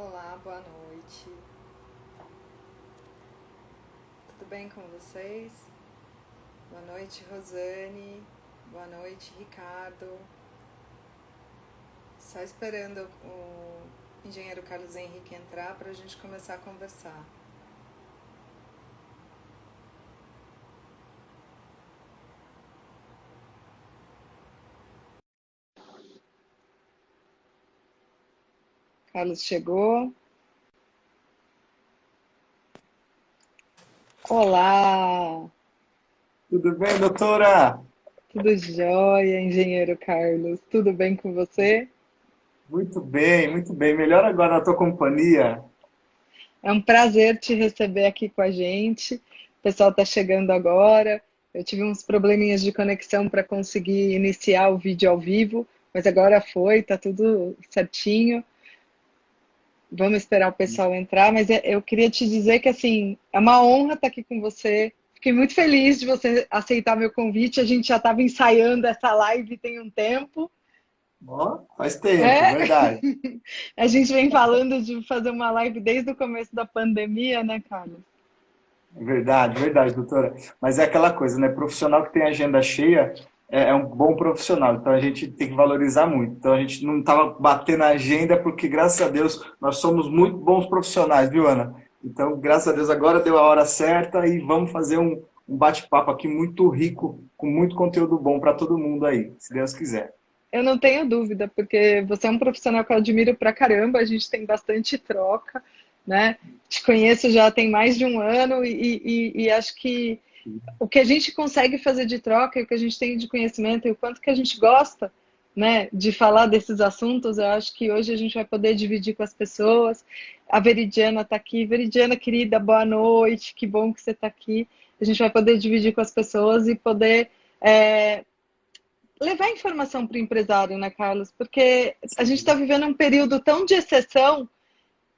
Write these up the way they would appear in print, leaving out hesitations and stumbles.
Olá, boa noite. Tudo bem com vocês? Boa noite, Rosane. Boa noite, Ricardo. Só esperando o engenheiro Carlos Henrique entrar para a gente começar a conversar. Carlos chegou. Olá! Tudo bem, doutora? Tudo jóia, engenheiro Carlos? Tudo bem com você? Muito bem, muito bem. Melhor agora na tua companhia. É um prazer te receber aqui com a gente. O pessoal está chegando agora. Eu tive uns probleminhas de conexão para conseguir iniciar o vídeo ao vivo, mas agora foi, tá tudo certinho. Vamos esperar o pessoal entrar, mas eu queria te dizer que assim, é uma honra estar aqui com você. Fiquei muito feliz de você aceitar meu convite. A gente já estava ensaiando essa live tem um tempo. Ó, faz tempo, É, verdade. a gente vem falando de fazer uma live desde o começo da pandemia, né, Carlos? Verdade, verdade, doutora. Mas é aquela coisa, né? Profissional que tem agenda cheia é um bom profissional. Então a gente tem que valorizar muito. Então a gente não estava batendo a agenda porque, graças a Deus, nós somos muito bons profissionais, viu, Ana? Então, graças a Deus, agora deu a hora certa e vamos fazer um bate-papo aqui muito rico, com muito conteúdo bom para todo mundo aí, se Deus quiser. Eu não tenho dúvida, porque você é um profissional que eu admiro pra caramba, a gente tem bastante troca, né? Te conheço já tem mais de um ano e acho que o que a gente consegue fazer de troca e o que a gente tem de conhecimento e o quanto que a gente gosta, né, de falar desses assuntos, eu acho que hoje a gente vai poder dividir com as pessoas. A Veridiana está aqui. Veridiana, querida, boa noite, que bom que você está aqui. A gente vai poder dividir com as pessoas e poder levar informação para o empresário, né, Carlos? Porque a gente está vivendo um período tão de exceção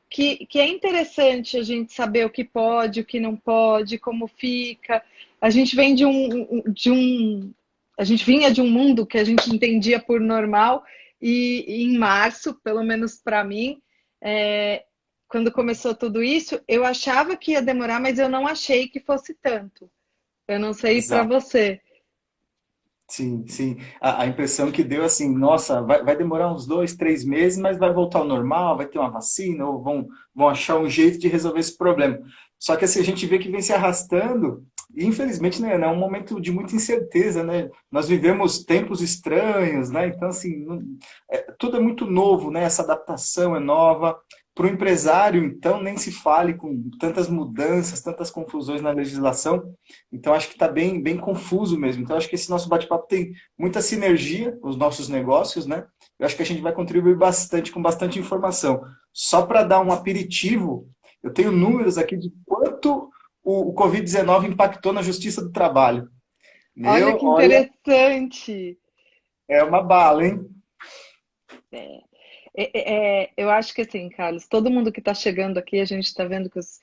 que é interessante a gente saber o que pode, o que não pode, como fica. A gente vem a gente vinha de um mundo que a gente entendia por normal e em março, pelo menos para mim, é, quando começou tudo isso, eu achava que ia demorar, mas eu não achei que fosse tanto. Eu não sei para Exato. você. Sim, sim. A impressão que deu assim, nossa, vai demorar uns 2, 3 meses, mas vai voltar ao normal, vai ter uma vacina, ou vão achar um jeito de resolver esse problema. Só que assim, a gente vê que vem se arrastando, e infelizmente, né, é um momento de muita incerteza, né? Nós vivemos tempos estranhos, né? Então, assim, tudo é muito novo, né? Essa adaptação é nova. Para o empresário, então, nem se fale com tantas mudanças, tantas confusões na legislação. Então, acho que está bem, bem confuso mesmo. Então, acho que esse nosso bate-papo tem muita sinergia, os nossos negócios, né? Eu acho que a gente vai contribuir bastante, com bastante informação. Só para dar um aperitivo, eu tenho números aqui de quanto o Covid-19 impactou na Justiça do Trabalho. Olha Meu, que olha, interessante. é uma bala, hein? Eu acho que assim, Carlos, todo mundo que está chegando aqui, a gente está vendo que os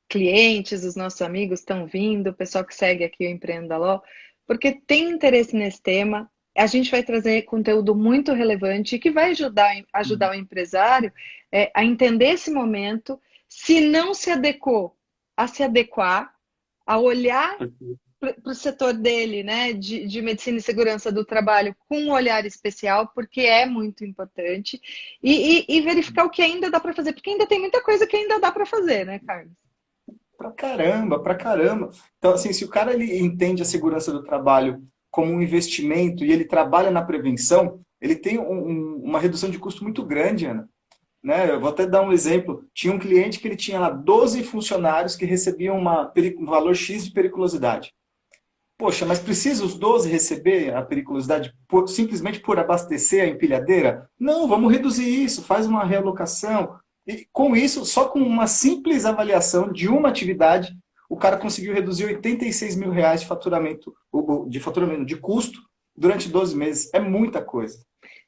clientes, os nossos amigos estão vindo, o pessoal que segue aqui o Empreenda Ló, porque tem interesse nesse tema. A gente vai trazer conteúdo muito relevante e que vai ajudar o empresário a entender esse momento, se não se adequou, a se adequar, a olhar para o setor dele, né, de medicina e segurança do trabalho com um olhar especial, porque é muito importante, e verificar o que ainda dá para fazer, porque ainda tem muita coisa que ainda dá para fazer, né, Carlos? Pra caramba, pra caramba. Então, assim, se o cara ele entende a segurança do trabalho como um investimento e ele trabalha na prevenção, ele tem uma redução de custo muito grande, Ana. Né? Eu vou até dar um exemplo. Tinha um cliente que ele tinha lá 12 funcionários que recebiam um valor X de periculosidade. Poxa, mas precisa os 12 receber a periculosidade simplesmente por abastecer a empilhadeira? Não, vamos reduzir isso, faz uma realocação. E com isso, só com uma simples avaliação de uma atividade, o cara conseguiu reduzir 86 mil reais de faturamento, de custo durante 12 meses. É muita coisa.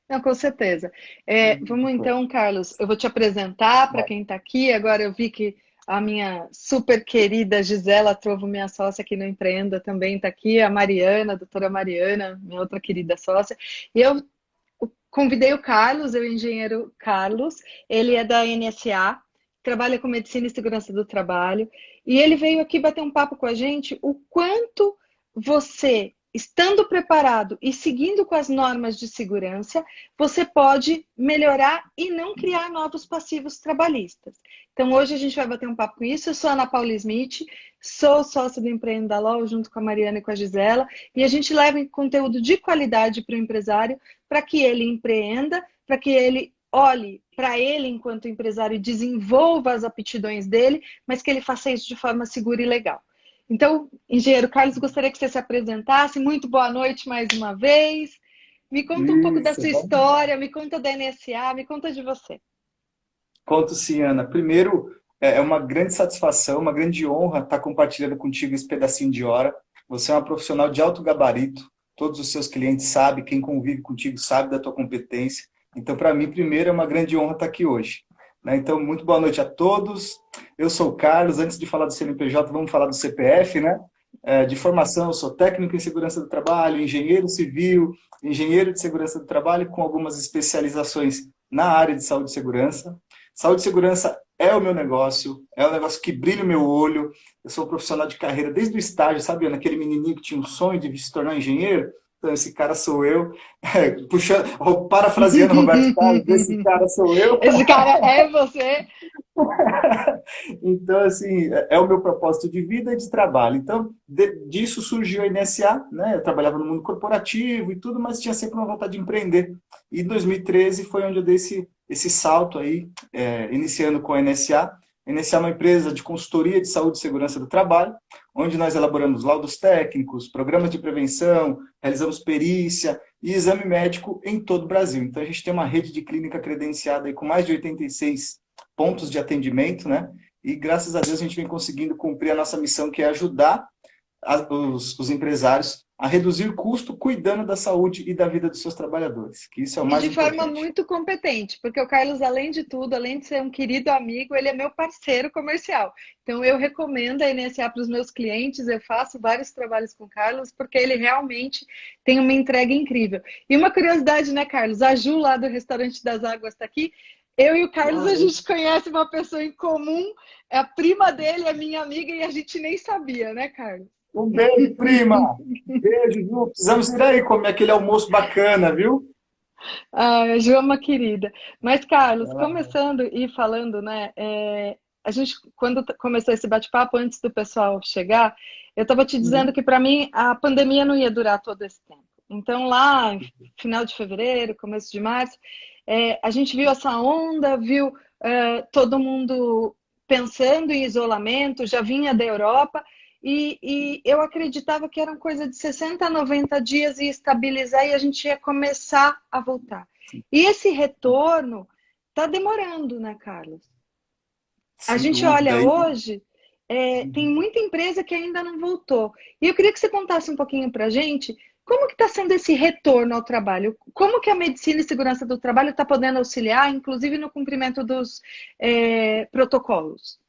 Não, com certeza. Muita Vamos coisa. então, Carlos, eu vou te apresentar para quem está aqui. Agora eu vi que a minha super querida Gisela Trovo, minha sócia aqui no Empreenda, também está aqui. A Mariana, a doutora Mariana, minha outra querida sócia. E eu convidei o Carlos, o engenheiro Carlos, ele é da NSA, trabalha com medicina e segurança do trabalho, e ele veio aqui bater um papo com a gente, o quanto você, estando preparado e seguindo com as normas de segurança, você pode melhorar e não criar novos passivos trabalhistas. Então, hoje a gente vai bater um papo com isso. Eu sou a Ana Paula Smith, sou sócia do Empreenda LOL, junto com a Mariana e com a Gisela, e a gente leva conteúdo de qualidade para o empresário, para que ele empreenda, para que ele olhe para ele enquanto empresário e desenvolva as aptidões dele, mas que ele faça isso de forma segura e legal. Então, engenheiro Carlos, gostaria que você se apresentasse. Muito boa noite mais uma vez. Me conta um pouco da Isso, sua história, me conta da NSA, me conta de você. conto sim, Ana. Primeiro, é uma grande satisfação, uma grande honra estar compartilhando contigo esse pedacinho de hora. Você é uma profissional de alto gabarito, todos os seus clientes sabem, quem convive contigo sabe da tua competência. Então, para mim, primeiro, é uma grande honra estar aqui hoje. Então, muito boa noite a todos. Eu sou o Carlos. Antes de falar do CNPJ, vamos falar do CPF, né? De formação, eu sou técnico em segurança do trabalho, engenheiro civil, engenheiro de segurança do trabalho, com algumas especializações na área de saúde e segurança. Saúde e segurança é o meu negócio, é um negócio que brilha o meu olho. Eu sou um profissional de carreira desde o estágio, sabe, Ana? Aquele menininho que tinha um sonho de se tornar engenheiro. Então, esse cara sou eu. Puxando, parafraseando Roberto Carlos, esse cara sou eu. Esse cara é você. Então, assim, é o meu propósito de vida e de trabalho. Então, disso surgiu a NSA, né? Eu trabalhava no mundo corporativo e tudo, mas tinha sempre uma vontade de empreender. E em 2013 foi onde eu dei esse salto aí, iniciando com a NSA. A NSA é uma empresa de consultoria de saúde e segurança do trabalho, onde nós elaboramos laudos técnicos, programas de prevenção, realizamos perícia e exame médico em todo o Brasil. Então, a gente tem uma rede de clínica credenciada aí com mais de 86 pontos de atendimento, né? E graças a Deus a gente vem conseguindo cumprir a nossa missão, que é ajudar os empresários a reduzir custo cuidando da saúde e da vida dos seus trabalhadores, que isso é o mais importante. De forma muito competente, porque o Carlos, além de tudo, além de ser um querido amigo, ele é meu parceiro comercial. Então, eu recomendo a NSA para os meus clientes, eu faço vários trabalhos com o Carlos, porque ele realmente tem uma entrega incrível. E uma curiosidade, né, Carlos? A Ju, lá do Restaurante das Águas, está aqui. Eu e o Carlos, a gente conhece uma pessoa em comum, a prima dele é minha amiga e a gente nem sabia, né, Carlos? Um beijo, prima! Beijo, Ju! Precisamos ir aí comer aquele almoço bacana, viu? A Ju é uma querida. Mas, Carlos, começando e falando, né, a gente, quando começou esse bate-papo, antes do pessoal chegar, eu estava te dizendo que, para mim, a pandemia não ia durar todo esse tempo. Então, lá, final de fevereiro, começo de março, a gente viu essa onda, viu todo mundo pensando em isolamento, já vinha da Europa, e eu acreditava que era uma coisa de 60 a 90 dias e estabilizar e a gente ia começar a voltar. E esse retorno está demorando, né, Carlos? A gente olha hoje, tem muita empresa que ainda não voltou. E eu queria que você contasse um pouquinho para a gente como que está sendo esse retorno ao trabalho? Como que a medicina e segurança do trabalho está podendo auxiliar, inclusive no cumprimento dos protocolos?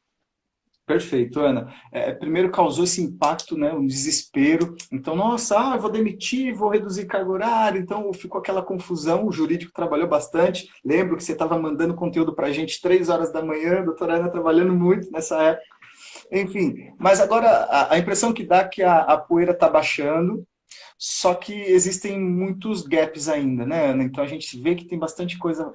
Perfeito, Ana. Primeiro causou esse impacto, né, um desespero. Então, nossa, eu vou demitir, vou reduzir carga horária. Então, ficou aquela confusão. O jurídico trabalhou bastante. Lembro que você estava mandando conteúdo para a gente 3 horas da manhã, a doutora Ana trabalhando muito nessa época. Enfim, mas agora a impressão que dá é que a poeira está baixando, só que existem muitos gaps ainda, né, Ana? Então, a gente vê que tem bastante coisa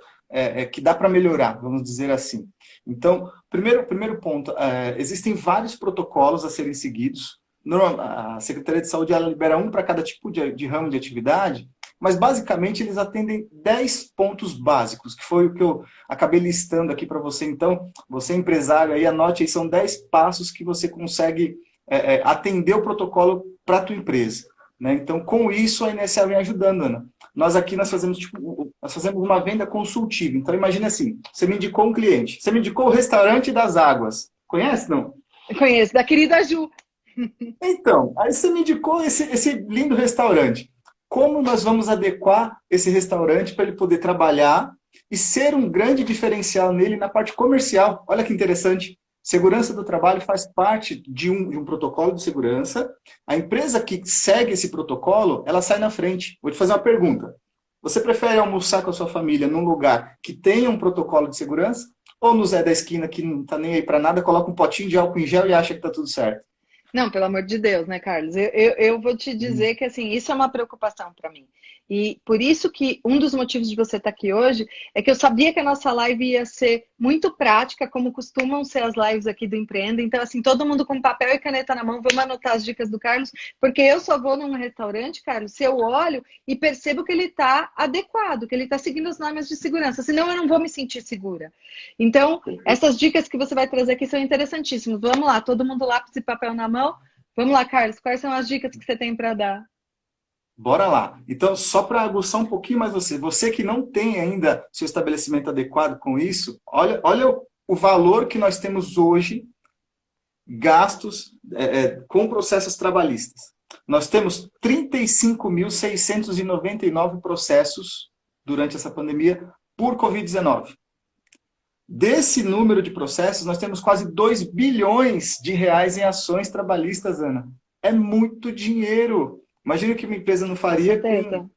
que dá para melhorar, vamos dizer assim. Então, primeiro ponto, existem vários protocolos a serem seguidos. A Secretaria de Saúde ela libera um para cada tipo de ramo de atividade, mas basicamente eles atendem 10 pontos básicos, que foi o que eu acabei listando aqui para você. Então, você empresário, aí anote aí, são 10 passos que você consegue atender o protocolo para a tua empresa. Né? Então, com isso, a NSA vem ajudando, Ana. Nós fazemos uma venda consultiva. Então, imagine assim, você me indicou um cliente, você me indicou o Restaurante das Águas. Conhece, não? Eu conheço, da querida Ju. Então, aí você me indicou esse lindo restaurante. Como nós vamos adequar esse restaurante para ele poder trabalhar e ser um grande diferencial nele na parte comercial? Olha que interessante. Segurança do trabalho faz parte de um protocolo de segurança. A empresa que segue esse protocolo, ela sai na frente. Vou te fazer uma pergunta. Você prefere almoçar com a sua família num lugar que tenha um protocolo de segurança? Ou no Zé da esquina que não tá nem aí para nada, coloca um potinho de álcool em gel e acha que tá tudo certo? Não, pelo amor de Deus, né, Carlos? Eu vou te Hum. dizer que, assim, isso é uma preocupação para mim. E por isso que um dos motivos de você estar aqui hoje é que eu sabia que a nossa live ia ser muito prática, como costumam ser as lives aqui do Empreenda. Então, assim, todo mundo com papel e caneta na mão, vamos anotar as dicas do Carlos, porque eu só vou num restaurante, Carlos, se eu olho e percebo que ele está adequado, que ele está seguindo as normas de segurança, senão eu não vou me sentir segura. Então, essas dicas que você vai trazer aqui são interessantíssimas. Vamos lá, todo mundo lápis e papel na mão. Vamos lá, Carlos, quais são as dicas que você tem para dar? Bora lá. Então, só para aguçar um pouquinho mais você que não tem ainda seu estabelecimento adequado com isso, olha o valor que nós temos hoje gastos com processos trabalhistas. Nós temos 35.699 processos durante essa pandemia por Covid-19. Desse número de processos, nós temos quase 2 bilhões de reais em ações trabalhistas, Ana. É muito dinheiro. Imagina o que uma empresa não Com faria com certeza.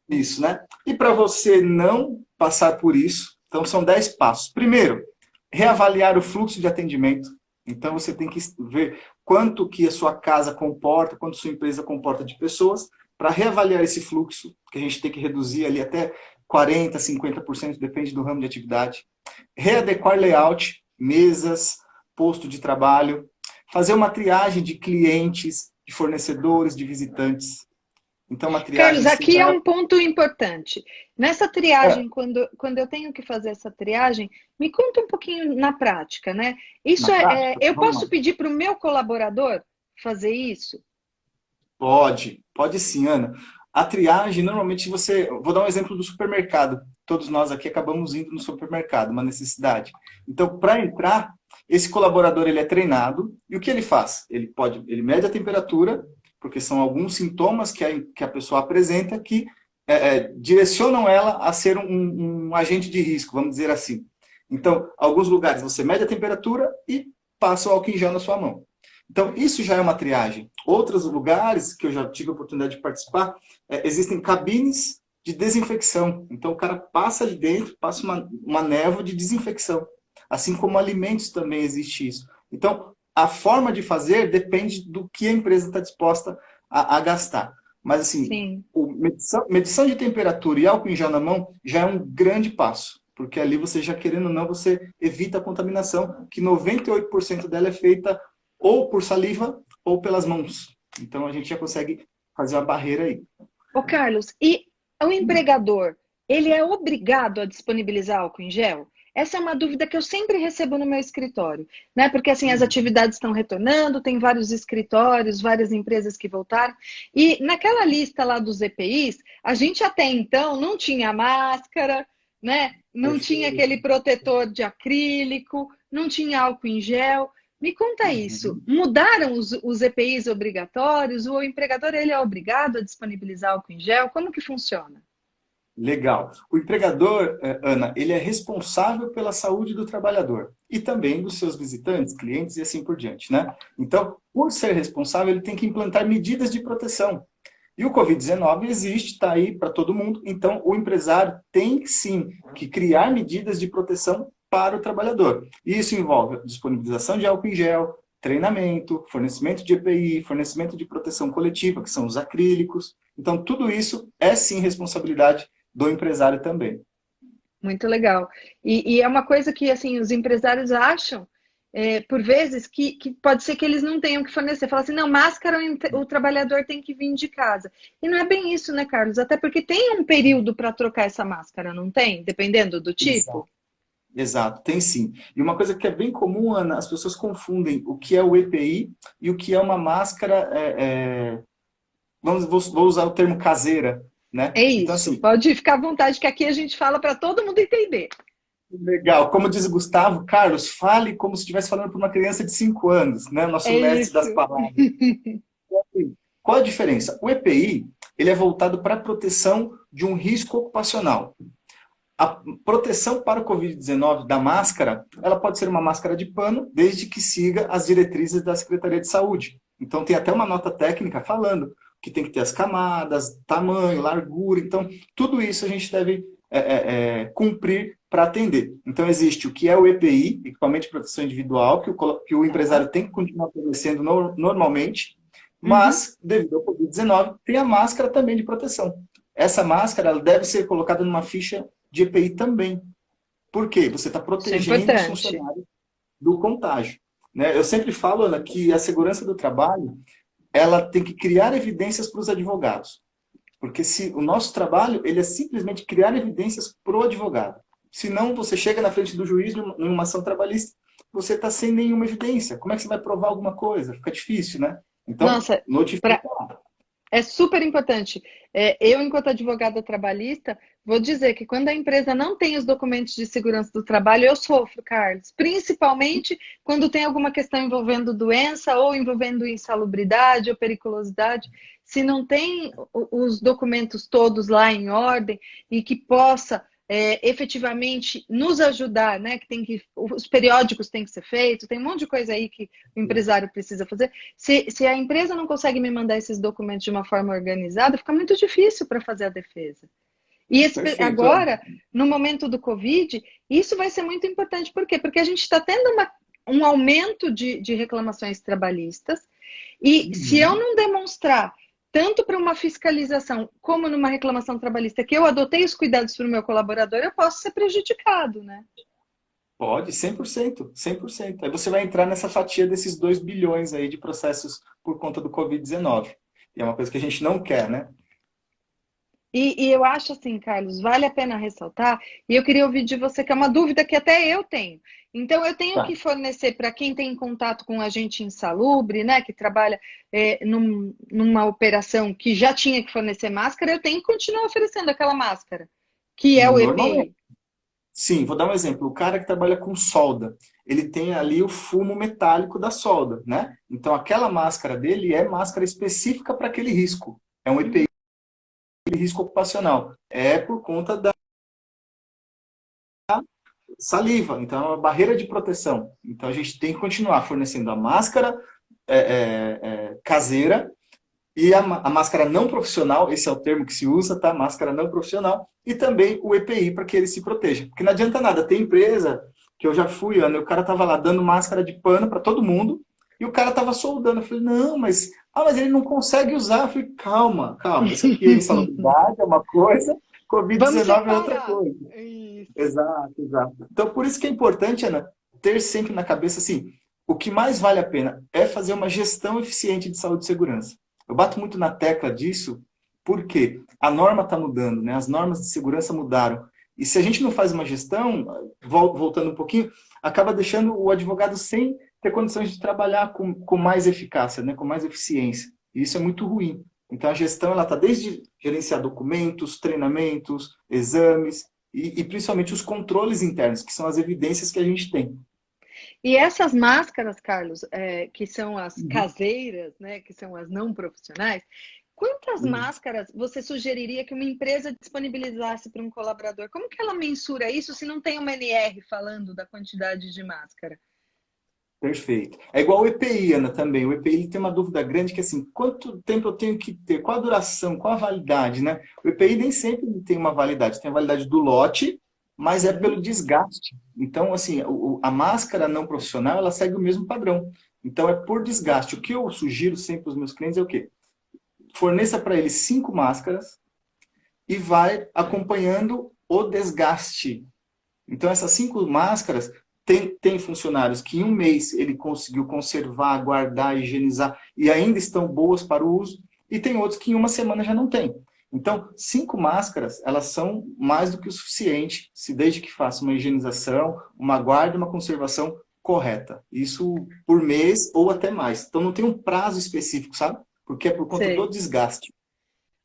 isso, né? E para você não passar por isso, então são 10 passos. Primeiro, reavaliar o fluxo de atendimento. Então você tem que ver quanto que a sua casa comporta, quanto a sua empresa comporta de pessoas, para reavaliar esse fluxo, que a gente tem que reduzir ali até 40%, 50%, depende do ramo de atividade. Readequar layout, mesas, posto de trabalho, fazer uma triagem de clientes, de fornecedores, de visitantes. Então, uma Carlos, triagem aqui é sempre um ponto importante. Nessa triagem, quando eu tenho que fazer essa triagem, me conta um pouquinho na prática, né? na prática. Eu Vamos posso lá. pedir para o meu colaborador fazer isso? Pode sim, Ana. A triagem, normalmente você. Vou dar um exemplo do supermercado. Todos nós aqui acabamos indo no supermercado, uma necessidade. Então, para entrar, esse colaborador ele é treinado e o que ele faz? Ele mede a temperatura, porque são alguns sintomas que a pessoa apresenta que direcionam ela a ser um agente de risco, vamos dizer assim. Então, alguns lugares você mede a temperatura e passa o álcool em gel na sua mão. Então, isso já é uma triagem. Outros lugares que eu já tive a oportunidade de participar, existem cabines de desinfecção. Então, o cara passa ali dentro, passa uma névoa de desinfecção. Assim como alimentos também existe isso. Então, a forma de fazer depende do que a empresa está disposta a gastar. Mas, assim, Sim. medição de temperatura e álcool em gel na mão já é um grande passo. Porque ali você já querendo ou não, você evita a contaminação, que 98% dela é feita ou por saliva ou pelas mãos. Então a gente já consegue fazer uma barreira aí. Ô, Carlos, e o empregador, ele é obrigado a disponibilizar álcool em gel? Essa é uma dúvida que eu sempre recebo no meu escritório, né? Porque assim, as atividades estão retornando, tem vários escritórios, várias empresas que voltaram. E naquela lista lá dos EPIs, a gente até então não tinha máscara, né? Não tinha aquele Perfeito. protetor de acrílico, não tinha álcool em gel. Me conta isso. Uhum. Mudaram os EPIs obrigatórios? O empregador ele é obrigado a disponibilizar álcool em gel? Como que funciona? Legal. O empregador, Ana, ele é responsável pela saúde do trabalhador e também dos seus visitantes, clientes e assim por diante, né? Então, por ser responsável, ele tem que implantar medidas de proteção. E o Covid-19 existe, está aí para todo mundo, então o empresário tem sim que criar medidas de proteção para o trabalhador. E isso envolve disponibilização de álcool em gel, treinamento, fornecimento de EPI, fornecimento de proteção coletiva, que são os acrílicos. Então, tudo isso é sim responsabilidade do empresário também. Muito legal. E é uma coisa que assim os empresários acham, por vezes, que pode ser que eles não tenham que fornecer. Fala assim, não, máscara o trabalhador tem que vir de casa. E não é bem isso, né, Carlos? Até porque tem um período para trocar essa máscara, não tem? Dependendo do tipo. Exato. Exato, tem sim. E uma coisa que é bem comum, Ana, as pessoas confundem o que é o EPI e o que é uma máscara, vou usar o termo caseira, né? É Então, isso. assim, Pode ficar à vontade, que aqui a gente fala para todo mundo entender. legal. Como diz o Gustavo, Carlos, fale como se estivesse falando para uma criança de 5 anos, né? Nosso É mestre isso. das palavras. Qual a diferença? O EPI, ele é voltado para a proteção de um risco ocupacional. A proteção para o Covid-19 da máscara, ela pode ser uma máscara de pano, desde que siga as diretrizes da Secretaria de Saúde. Então, tem até uma nota técnica falando que tem que ter as camadas, tamanho, largura. Então, tudo isso a gente deve cumprir para atender. Então, existe o que é o EPI, Equipamento de Proteção Individual, que o empresário tem que continuar fornecendo normalmente, Uhum. mas, devido ao Covid-19, tem a máscara também de proteção. Essa máscara ela deve ser colocada numa ficha de EPI também. Por quê? Você está Isso é protegendo os importante. funcionários do contágio. Né? Eu sempre falo, Ana, que a segurança do trabalho ela tem que criar evidências para os advogados. Porque se o nosso trabalho ele é simplesmente criar evidências para o advogado. Senão você chega na frente do juiz numa ação trabalhista, você está sem nenhuma evidência. Como é que você vai provar alguma coisa? Fica difícil, né? Então, Nossa, notifica pra, lá. é super importante. Eu, enquanto advogada trabalhista, vou dizer que quando a empresa não tem os documentos de segurança do trabalho, eu sofro, Carlos. Principalmente quando tem alguma questão envolvendo doença ou envolvendo insalubridade ou periculosidade. Se não tem os documentos todos lá em ordem e que possa efetivamente nos ajudar, né? Os periódicos têm que ser feitos, tem um monte de coisa aí que o empresário precisa fazer. Se a empresa não consegue me mandar esses documentos de uma forma organizada, fica muito difícil para fazer a defesa. E Perfeito, Ana. agora, no momento do Covid, isso vai ser muito importante. Por quê? Porque a gente está tendo um aumento de reclamações trabalhistas, e se eu Uhum. não demonstrar, tanto para uma fiscalização como numa reclamação trabalhista, que eu adotei os cuidados para o meu colaborador, eu posso ser prejudicado, né? Pode, 100%, 100%. Aí você vai entrar nessa fatia desses 2 bilhões aí de processos por conta do Covid-19. E é uma coisa que a gente não quer, né? E eu acho assim, Carlos, vale a pena ressaltar, e eu queria ouvir de você, que é uma dúvida que até eu tenho. Então, eu tenho Tá. que fornecer para quem tem contato com um agente insalubre, né, que trabalha numa operação que já tinha que fornecer máscara, eu tenho que continuar oferecendo aquela máscara, que é o Normalmente. EPI. Sim, vou dar um exemplo. O cara que trabalha com solda, ele tem ali o fumo metálico da solda, né? Então, aquela máscara dele é máscara específica para aquele risco. É um EPI, risco ocupacional. É por conta da saliva, então é uma barreira de proteção. Então, a gente tem que continuar fornecendo a máscara caseira e a máscara não profissional, esse é o termo que se usa, tá? Máscara não profissional, e também o EPI para que ele se proteja. Porque não adianta nada, tem empresa que eu já fui, Ana, e o cara tava lá dando máscara de pano para todo mundo, e o cara tava soldando. Eu falei, não, mas ele não consegue usar. Eu falei, calma, calma, isso aqui é insalubridade, é uma coisa, Vamos Covid-19 é outra separar. coisa. Isso. Exato, exato. Então, por isso que é importante, Ana, ter sempre na cabeça assim, o que mais vale a pena é fazer uma gestão eficiente de saúde e segurança. Eu bato muito na tecla disso, porque a norma está mudando, né? As normas de segurança mudaram. E se a gente não faz uma gestão, voltando um pouquinho, acaba deixando o advogado sem ter condições de trabalhar com mais eficácia, né? Com mais eficiência. E isso é muito ruim. Então, a gestão ela está desde gerenciar documentos, treinamentos, exames, e principalmente os controles internos, que são as evidências que a gente tem. E essas máscaras, Carlos, que são as Uhum. caseiras, né, que são as não profissionais, quantas máscaras você sugeriria que uma empresa disponibilizasse para um colaborador? Como que ela mensura isso se não tem uma NR falando da quantidade de máscara? Perfeito. É igual o EPI, Ana, também. O EPI ele tem uma dúvida grande que é assim, quanto tempo eu tenho que ter? Qual a duração? Qual a validade, né? O EPI nem sempre tem uma validade. Tem a validade do lote, mas é Sim. pelo desgaste. Então, assim, a máscara não profissional, ela segue o mesmo padrão. Então, é por desgaste. O que eu sugiro sempre para os meus clientes é o quê? Forneça para eles 5 máscaras e vai acompanhando o desgaste. Então, essas 5 máscaras, tem funcionários que em um mês ele conseguiu conservar, guardar, higienizar e ainda estão boas para o uso, e tem outros que em uma semana já não tem. Então, 5 máscaras, elas são mais do que o suficiente, se desde que faça uma higienização, uma guarda, uma conservação correta. Isso por mês ou até mais. Então, não tem um prazo específico, sabe? Porque é por conta do Sei. desgaste.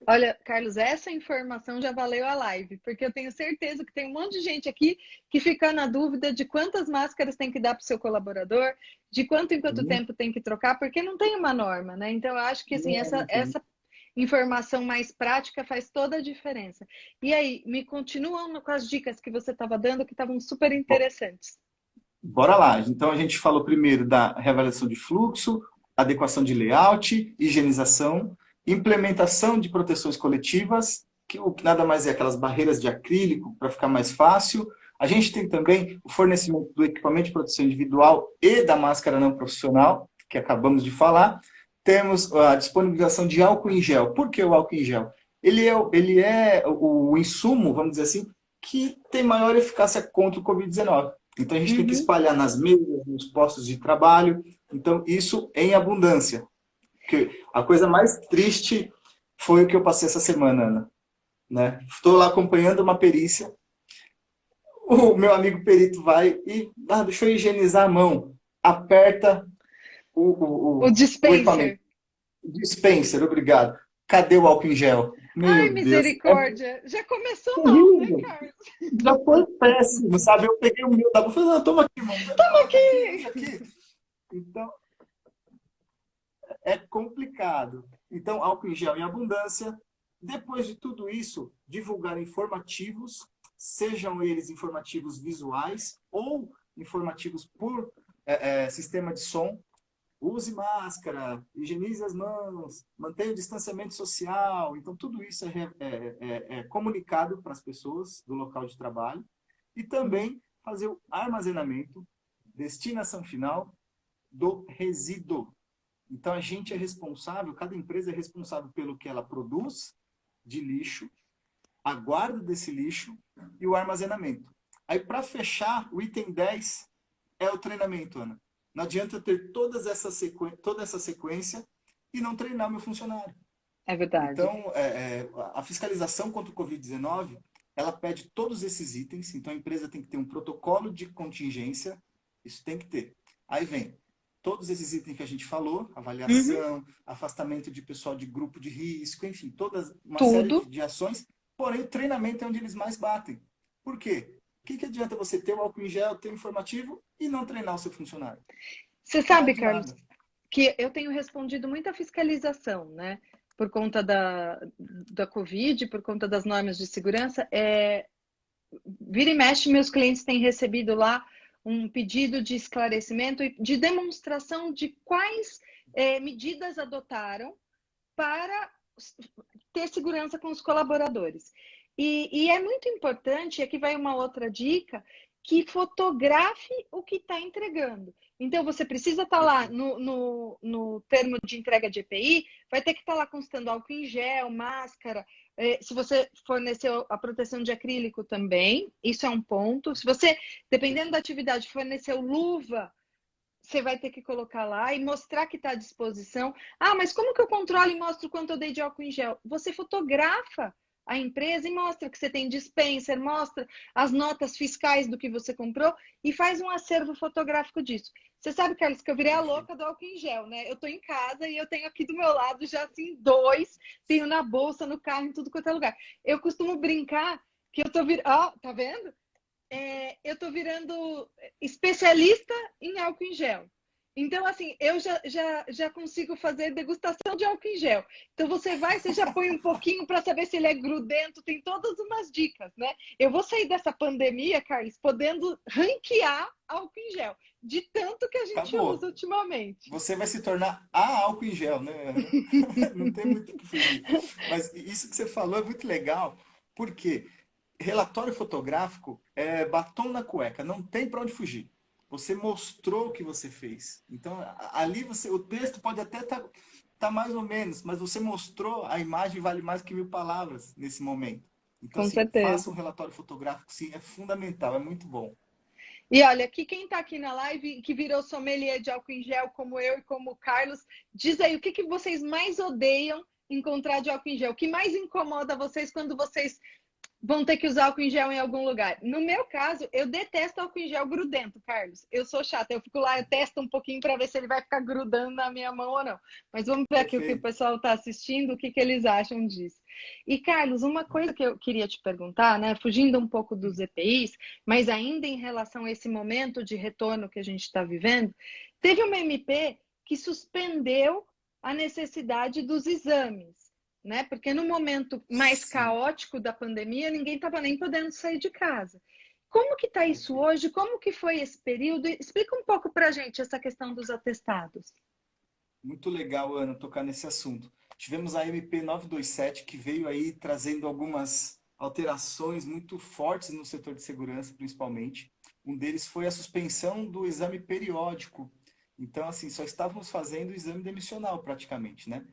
Olha, Carlos, essa informação já valeu a live, porque eu tenho certeza que tem um monte de gente aqui que fica na dúvida de quantas máscaras tem que dar para o seu colaborador, de quanto em quanto tempo tem que trocar, porque não tem uma norma, né? Então, eu acho que assim, essa informação mais prática faz toda a diferença. E aí, me continuam com as dicas que você estava dando, que estavam super interessantes. Bora lá. Então, a gente falou primeiro da reavaliação de fluxo, adequação de layout, higienização. implementação de proteções coletivas, o que nada mais é aquelas barreiras de acrílico para ficar mais fácil. A gente tem também o fornecimento do equipamento de proteção individual e da máscara não profissional, que acabamos de falar. Temos a disponibilização de álcool em gel. Por que o álcool em gel? Ele é o insumo, vamos dizer assim, que tem maior eficácia contra o Covid-19. Então, a gente tem que espalhar nas mesas, nos postos de trabalho. Então, isso em abundância. Porque a coisa mais triste foi o que eu passei essa semana, Ana. Né? Estou lá acompanhando uma perícia. O meu amigo perito vai e deixa eu higienizar a mão. Aperta O o equipamento. dispenser. Dispenser, obrigado. Cadê o álcool em gel? Ai, Meu Deus. É misericórdia. Já começou mal, né, horrível. Carlos? Já foi péssimo, sabe? Eu peguei o meu, eu falei, não, toma aqui, irmão. Toma Usa aqui. aqui. Então, é complicado. Então, álcool em gel em abundância. Depois de tudo isso, divulgar informativos, sejam eles informativos visuais ou informativos por sistema de som. Use máscara, higienize as mãos, mantenha o distanciamento social. Então, tudo isso é comunicado para as pessoas do local de trabalho. E também fazer o armazenamento, destinação final do resíduo. Então, a gente é responsável, cada empresa é responsável pelo que ela produz de lixo, a guarda desse lixo e o armazenamento. Aí, para fechar, o item 10 é o treinamento, Ana. Não adianta ter toda essa sequência e não treinar meu funcionário. É verdade. Então, a fiscalização contra o Covid-19, ela pede todos esses itens. Então, a empresa tem que ter um protocolo de contingência. Isso tem que ter. Aí vem todos esses itens que a gente falou, avaliação, afastamento de pessoal de grupo de risco, enfim, uma série de ações. Porém, o treinamento é onde eles mais batem. Por quê? O que adianta você ter o álcool em gel, ter o informativo e não treinar o seu funcionário? Você sabe, Carlos, que eu tenho respondido muita fiscalização, né? Por conta da Covid, por conta das normas de segurança. Vira e mexe, meus clientes têm recebido lá um pedido de esclarecimento e de demonstração de quais medidas adotaram para ter segurança com os colaboradores. E é muito importante, aqui vai uma outra dica, que fotografe o que está entregando. Então, você precisa estar lá no termo de entrega de EPI, vai ter que estar lá constando álcool em gel, máscara. Se você forneceu a proteção de acrílico também, isso é um ponto. Se você, dependendo da atividade, forneceu luva, você vai ter que colocar lá e mostrar que está à disposição. Ah, mas como que eu controlo e mostro quanto eu dei de álcool em gel? Você fotografa a empresa e mostra que você tem dispenser, mostra as notas fiscais do que você comprou e faz um acervo fotográfico disso. Você sabe, Carlos, que eu virei a louca do álcool em gel, né? Eu tô em casa e eu tenho aqui do meu lado já assim 2, tenho na bolsa, no carro, em tudo quanto é lugar. Eu costumo brincar que eu tô tá vendo? Eu tô virando especialista em álcool em gel. Então, assim, eu já consigo fazer degustação de álcool em gel. Então, você já põe um pouquinho para saber se ele é grudento, tem todas umas dicas, né? Eu vou sair dessa pandemia, Carlos, podendo ranquear álcool em gel, de tanto que a gente usa ultimamente. Você vai se tornar a álcool em gel, né? Não tem muito o que fugir. Mas isso que você falou é muito legal, porque relatório fotográfico é batom na cueca, não tem para onde fugir. Você mostrou o que você fez. Então, ali o texto pode até tá mais ou menos, mas você mostrou, a imagem vale mais que 1000 palavras nesse momento. Então, Com assim, certeza. faça um relatório fotográfico, sim, é fundamental, é muito bom. E olha, aqui quem está aqui na live, que virou sommelier de álcool em gel, como eu e como o Carlos, diz aí o que vocês mais odeiam encontrar de álcool em gel. O que mais incomoda vocês quando vocês vão ter que usar álcool em gel em algum lugar? No meu caso, eu detesto álcool em gel grudento, Carlos. Eu sou chata, eu fico lá, eu testo um pouquinho para ver se ele vai ficar grudando na minha mão ou não. Mas vamos ver aqui o que o pessoal está assistindo, o que eles acham disso. E, Carlos, uma coisa que eu queria te perguntar, né, fugindo um pouco dos EPIs, mas ainda em relação a esse momento de retorno que a gente está vivendo, teve uma MP que suspendeu a necessidade dos exames. Né? Porque no momento mais caótico da pandemia, ninguém estava nem podendo sair de casa. Como que está isso hoje? Como que foi esse período? Explica um pouco para a gente essa questão dos atestados. Muito legal, Ana, tocar nesse assunto. Tivemos a MP 927, que veio aí trazendo algumas alterações muito fortes no setor de segurança, principalmente. Um deles foi a suspensão do exame periódico. Então, assim, só estávamos fazendo o exame demissional, praticamente, né?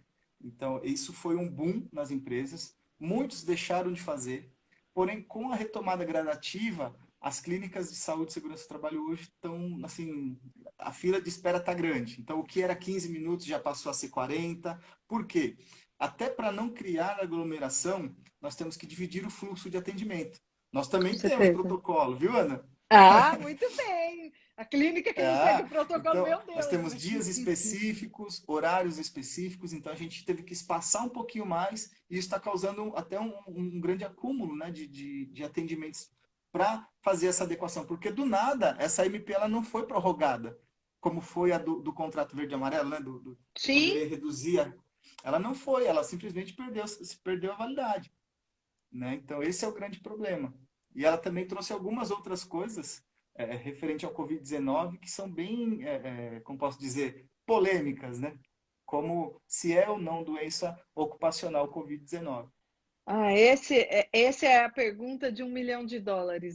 Então, isso foi um boom nas empresas. Muitos deixaram de fazer. Porém, com a retomada gradativa, as clínicas de saúde e segurança do trabalho hoje estão, assim, a fila de espera está grande. Então, o que era 15 minutos já passou a ser 40. Por quê? Até para não criar aglomeração, nós temos que dividir o fluxo de atendimento. Nós Com também temos certeza. protocolo, viu, Ana? Ah, muito bem. A clínica que não segue Ah, o protocolo, então, meu nós Deus, temos né? dias específicos, horários específicos, então a gente teve que espaçar um pouquinho mais e isso está causando até um grande acúmulo, né, de atendimentos para fazer essa adequação, porque do nada essa MP ela não foi prorrogada, como foi a do contrato verde e amarelo, né, que Sim, poderia reduzir, ela não foi, ela simplesmente perdeu a validade, né? Então esse é o grande problema. E ela também trouxe algumas outras coisas referente ao Covid-19 que são bem, como posso dizer, polêmicas, né? Como se é ou não doença ocupacional Covid-19. ah, essa é a pergunta de US$ 1 milhão,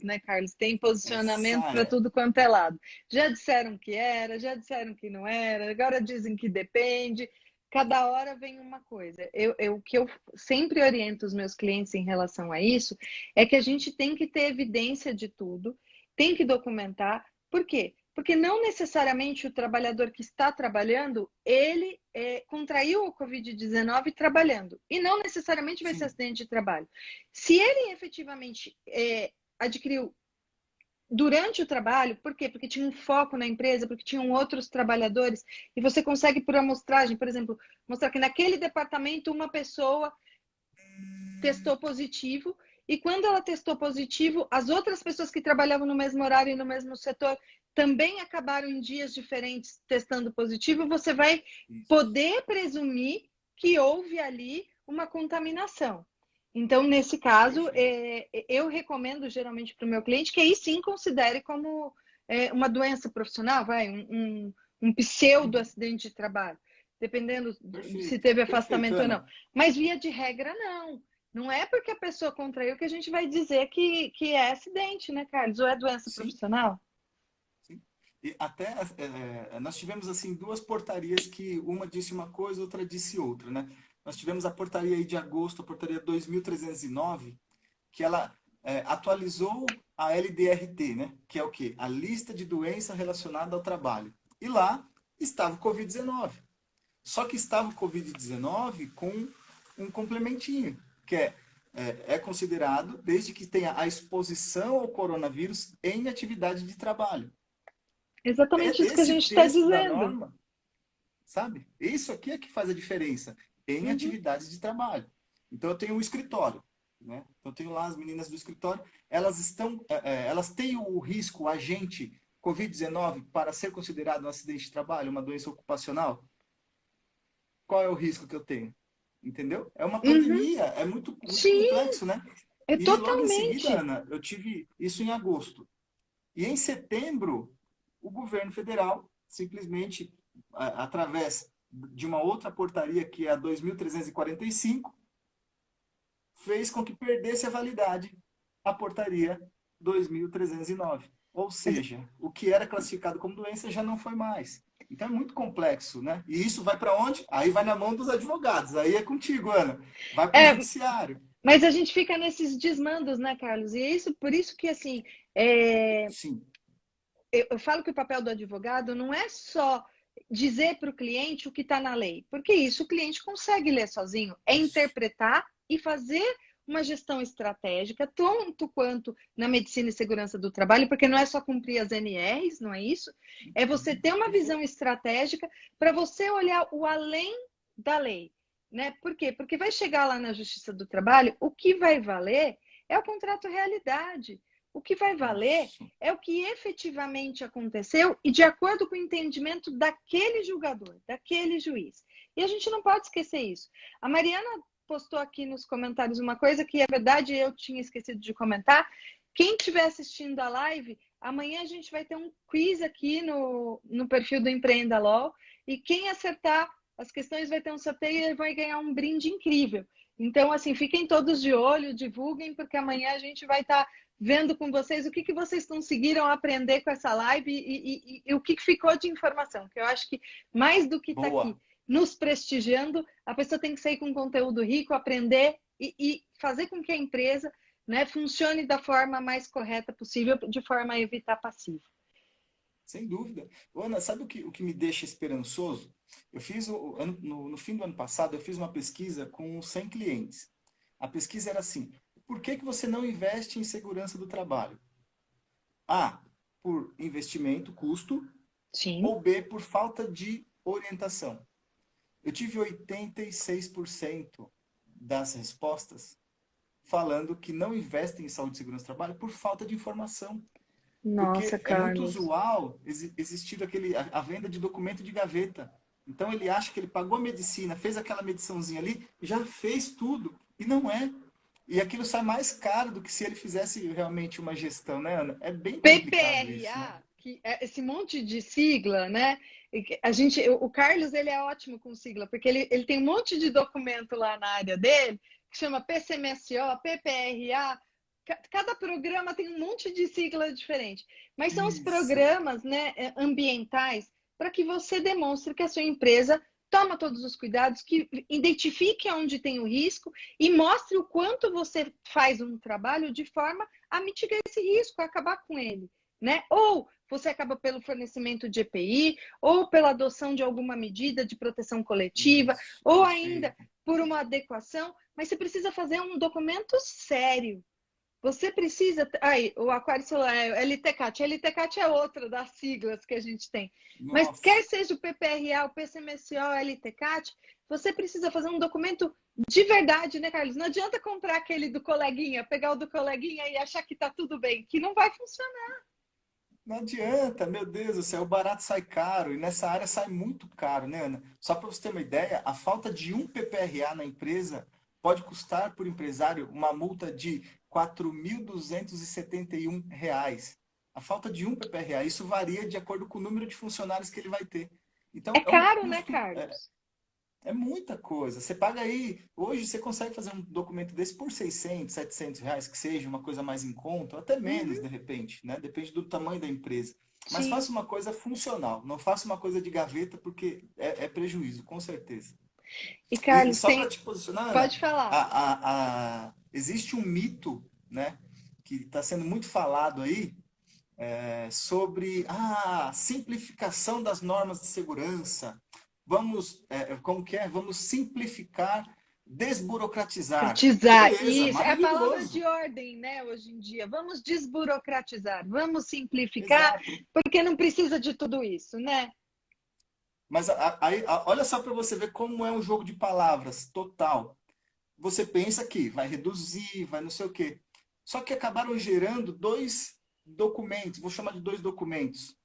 né, Carlos? Tem posicionamento Essa para é. tudo quanto é lado. Já disseram que era, já disseram que não era, agora dizem que depende. Cada hora vem uma coisa. O que eu sempre oriento os meus clientes em relação a isso é que a gente tem que ter evidência de tudo, tem que documentar. Por quê? Porque não necessariamente o trabalhador que está trabalhando, ele contraiu o Covid-19 trabalhando. E não necessariamente vai ser Sim, acidente de trabalho. Se ele efetivamente adquiriu durante o trabalho, por quê? Porque tinha um foco na empresa, porque tinham outros trabalhadores, e você consegue, por amostragem, por exemplo, mostrar que naquele departamento uma pessoa testou positivo, e quando ela testou positivo, as outras pessoas que trabalhavam no mesmo horário e no mesmo setor também acabaram em dias diferentes testando positivo, você vai isso. poder presumir que houve ali uma contaminação. Então, nesse caso, Perfeito. eu recomendo geralmente para o meu cliente que aí sim considere como uma doença profissional, um pseudo Uhum. acidente de trabalho, dependendo de se Perfeito. teve Perfeito, afastamento ou não. Ana. Mas via de regra, não. Não é porque a pessoa contraiu que a gente vai dizer que é acidente, né, Carlos? Ou é doença Sim, profissional? sim. E até nós tivemos assim duas portarias que uma disse uma coisa, outra disse outra, né? Nós tivemos a portaria aí de agosto, a portaria 2309, que ela atualizou a LDRT, né? Que é o quê? A lista de doença relacionada ao trabalho. E lá estava o Covid-19. Só que estava o Covid-19 com um complementinho, que é considerado desde que tenha a exposição ao coronavírus em atividade de trabalho. Exatamente isso que a Esse gente está texto da dizendo. norma, sabe? Isso aqui é que faz a diferença em Uhum. atividades de trabalho. Então eu tenho um escritório, né? Eu tenho lá as meninas do escritório, elas têm o risco, o agente Covid-19 para ser considerado um acidente de trabalho, uma doença ocupacional? Qual é o risco que eu tenho? Entendeu? É uma Uhum. pandemia, é muito, muito Sim, complexo, né? é E logo em seguida, totalmente. Ana, eu tive isso em agosto. E em setembro, o governo federal simplesmente, através de uma outra portaria, que é a 2345, fez com que perdesse a validade a portaria 2309. Ou Mas seja, o que era classificado como doença já não foi mais. Então é muito complexo, né? E isso vai para onde? Aí vai na mão dos advogados. Aí é contigo, Ana. Vai para o é, judiciário. mas a gente fica nesses desmandos, né, Carlos? E é isso, por isso que assim, é, Sim, eu falo que o papel do advogado não é só dizer para o cliente o que está na lei, porque isso o cliente consegue ler sozinho, é isso. interpretar e fazer uma gestão estratégica, tanto quanto na medicina e segurança do trabalho, porque não é só cumprir as NRs, não é isso? É você Uhum. ter uma visão Perfeito. estratégica para você olhar o além da lei, né? Por quê? Porque vai chegar lá na Justiça do Trabalho, o que vai valer é o contrato realidade. O que vai valer Isso. é o que efetivamente aconteceu e de acordo com o entendimento daquele julgador, daquele juiz. E a gente não pode esquecer isso. A Mariana postou aqui nos comentários uma coisa que é verdade, eu tinha esquecido de comentar. Quem estiver assistindo a live, amanhã a gente vai ter um quiz aqui no perfil do Empreenda LOL e quem acertar as questões, vai ter um sorteio e vai ganhar um brinde incrível. Então, assim, fiquem todos de olho, divulguem, porque amanhã a gente vai estar vendo com vocês o que vocês conseguiram aprender com essa live e o que ficou de informação. Que eu acho que mais do que estar aqui Boa. nos prestigiando, a pessoa tem que sair com conteúdo rico, aprender e fazer com que a empresa, né, funcione da forma mais correta possível, de forma a evitar passivo. Sem dúvida. Ana, sabe o que me deixa esperançoso? Eu fiz, no fim do ano passado, eu fiz uma pesquisa com 100 clientes. A pesquisa era assim: por que você não investe em segurança do trabalho? A, por investimento, custo, Sim. ou B, por falta de orientação. Eu tive 86% das respostas falando que não investem em saúde e segurança do trabalho por falta de informação. Nossa, Porque é muito Carlos. usual existir a venda de documento de gaveta. Então ele acha que ele pagou a medicina, fez aquela mediçãozinha ali, já fez tudo. E não é. E aquilo sai mais caro do que se ele fizesse realmente uma gestão, né, Ana? É bem complicado isso, né? PPRA, que é esse monte de sigla, né? O Carlos, ele é ótimo com sigla, porque ele tem um monte de documento lá na área dele, que chama PCMSO, PPRA. Cada programa tem um monte de sigla diferente. Mas são os Isso. programas, né, ambientais para que você demonstre que a sua empresa toma todos os cuidados, que identifique onde tem o risco e mostre o quanto você faz um trabalho de forma a mitigar esse risco, a acabar com ele, né? Ou você acaba pelo fornecimento de EPI, ou pela adoção de alguma medida de proteção coletiva, Isso. ou ainda Perfeito. por uma adequação, mas você precisa fazer um documento sério. Você precisa. Aí, o Aquário Solar é LTCAT. A LTCAT é outra das siglas que a gente tem. Mas quer Nossa. seja o PPRA, o PCMSO, o LTCAT, você precisa fazer um documento de verdade, né, Carlos? Não adianta comprar aquele do coleguinha, pegar o do coleguinha e achar que tá tudo bem, que não vai funcionar. Não adianta, meu Deus do céu, o barato sai caro e nessa área sai muito caro, né, Ana? Só para você ter uma ideia, a falta de um PPRA na empresa pode custar por empresário uma multa de R$ 4.271. A falta de um PPRA, isso varia de acordo com o número de funcionários que ele vai ter. É Então, é um caro, né, custo, Carlos? é muita coisa. Você paga aí, hoje você consegue fazer um documento desse por R$ 600, R$ 700, que seja uma coisa mais em conta, ou até menos, Uhum, de repente, né? Depende do tamanho da empresa. Mas sim. faça uma coisa funcional, não faça uma coisa de gaveta, porque é prejuízo, com certeza. E, E Carlos, só para tem. te posicionar, Ana, Pode falar. existe um mito, né, que está sendo muito falado aí, sobre a simplificação das normas de segurança. Vamos, como que é? Vamos simplificar, desburocratizar. Burocratizar, Beleza, isso. É a palavra maravilhoso. de ordem, né, hoje em dia. Vamos desburocratizar, vamos simplificar, Exato. porque não precisa de tudo isso, né? Mas aí, olha só para você ver como é um jogo de palavras total. Você pensa que vai reduzir, vai não sei o quê. Só que acabaram gerando dois documentos, vou chamar de dois documentos,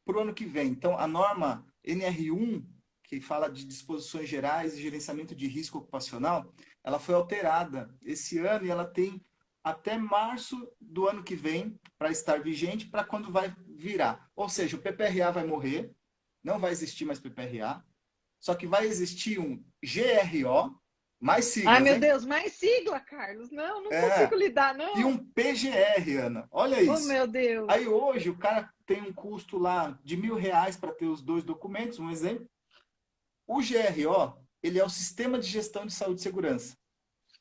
para o ano que vem. Então, a norma NR1, que fala de disposições gerais e gerenciamento de risco ocupacional, ela foi alterada esse ano e ela tem até março do ano que vem para estar vigente, para quando vai virar. Ou seja, o PPRA vai morrer, não vai existir mais PPRA, só que vai existir um GRO, mais Ai, siglas, meu hein? Deus, mais sigla, Carlos. Não, não consigo É, lidar, e não. um PGR, Ana. Olha Oh, isso. meu Aí Deus. hoje o cara tem um custo lá de R$ 1.000 para ter os dois documentos, um exemplo. O GRO, ele é o Sistema de Gestão de Saúde e Segurança.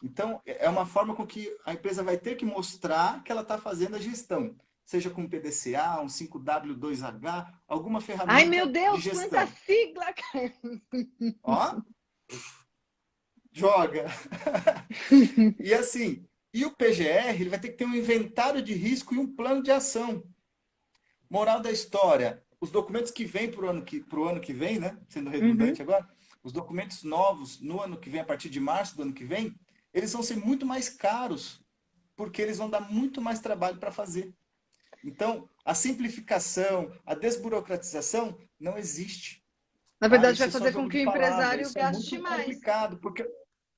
Então, é uma forma com que a empresa vai ter que mostrar que ela está fazendo a gestão, seja com PDCA, um 5W2H, alguma Ai, meu ferramenta de Deus, quanta gestão. sigla, Carlos. Ó, joga. E assim, e o PGR, ele vai ter que ter um inventário de risco e um plano de ação. Moral da história, os documentos que vêm pro ano que vem, né? Sendo Uhum. redundante agora, os documentos novos no ano que vem, a partir de março do ano que vem, eles vão ser muito mais caros, porque eles vão dar muito mais trabalho para fazer. Então, a simplificação, a desburocratização não existe. Na Tá? verdade, Isso vai é só fazer com jogo que de o palavra, empresário isso é gaste muito mais. complicado, porque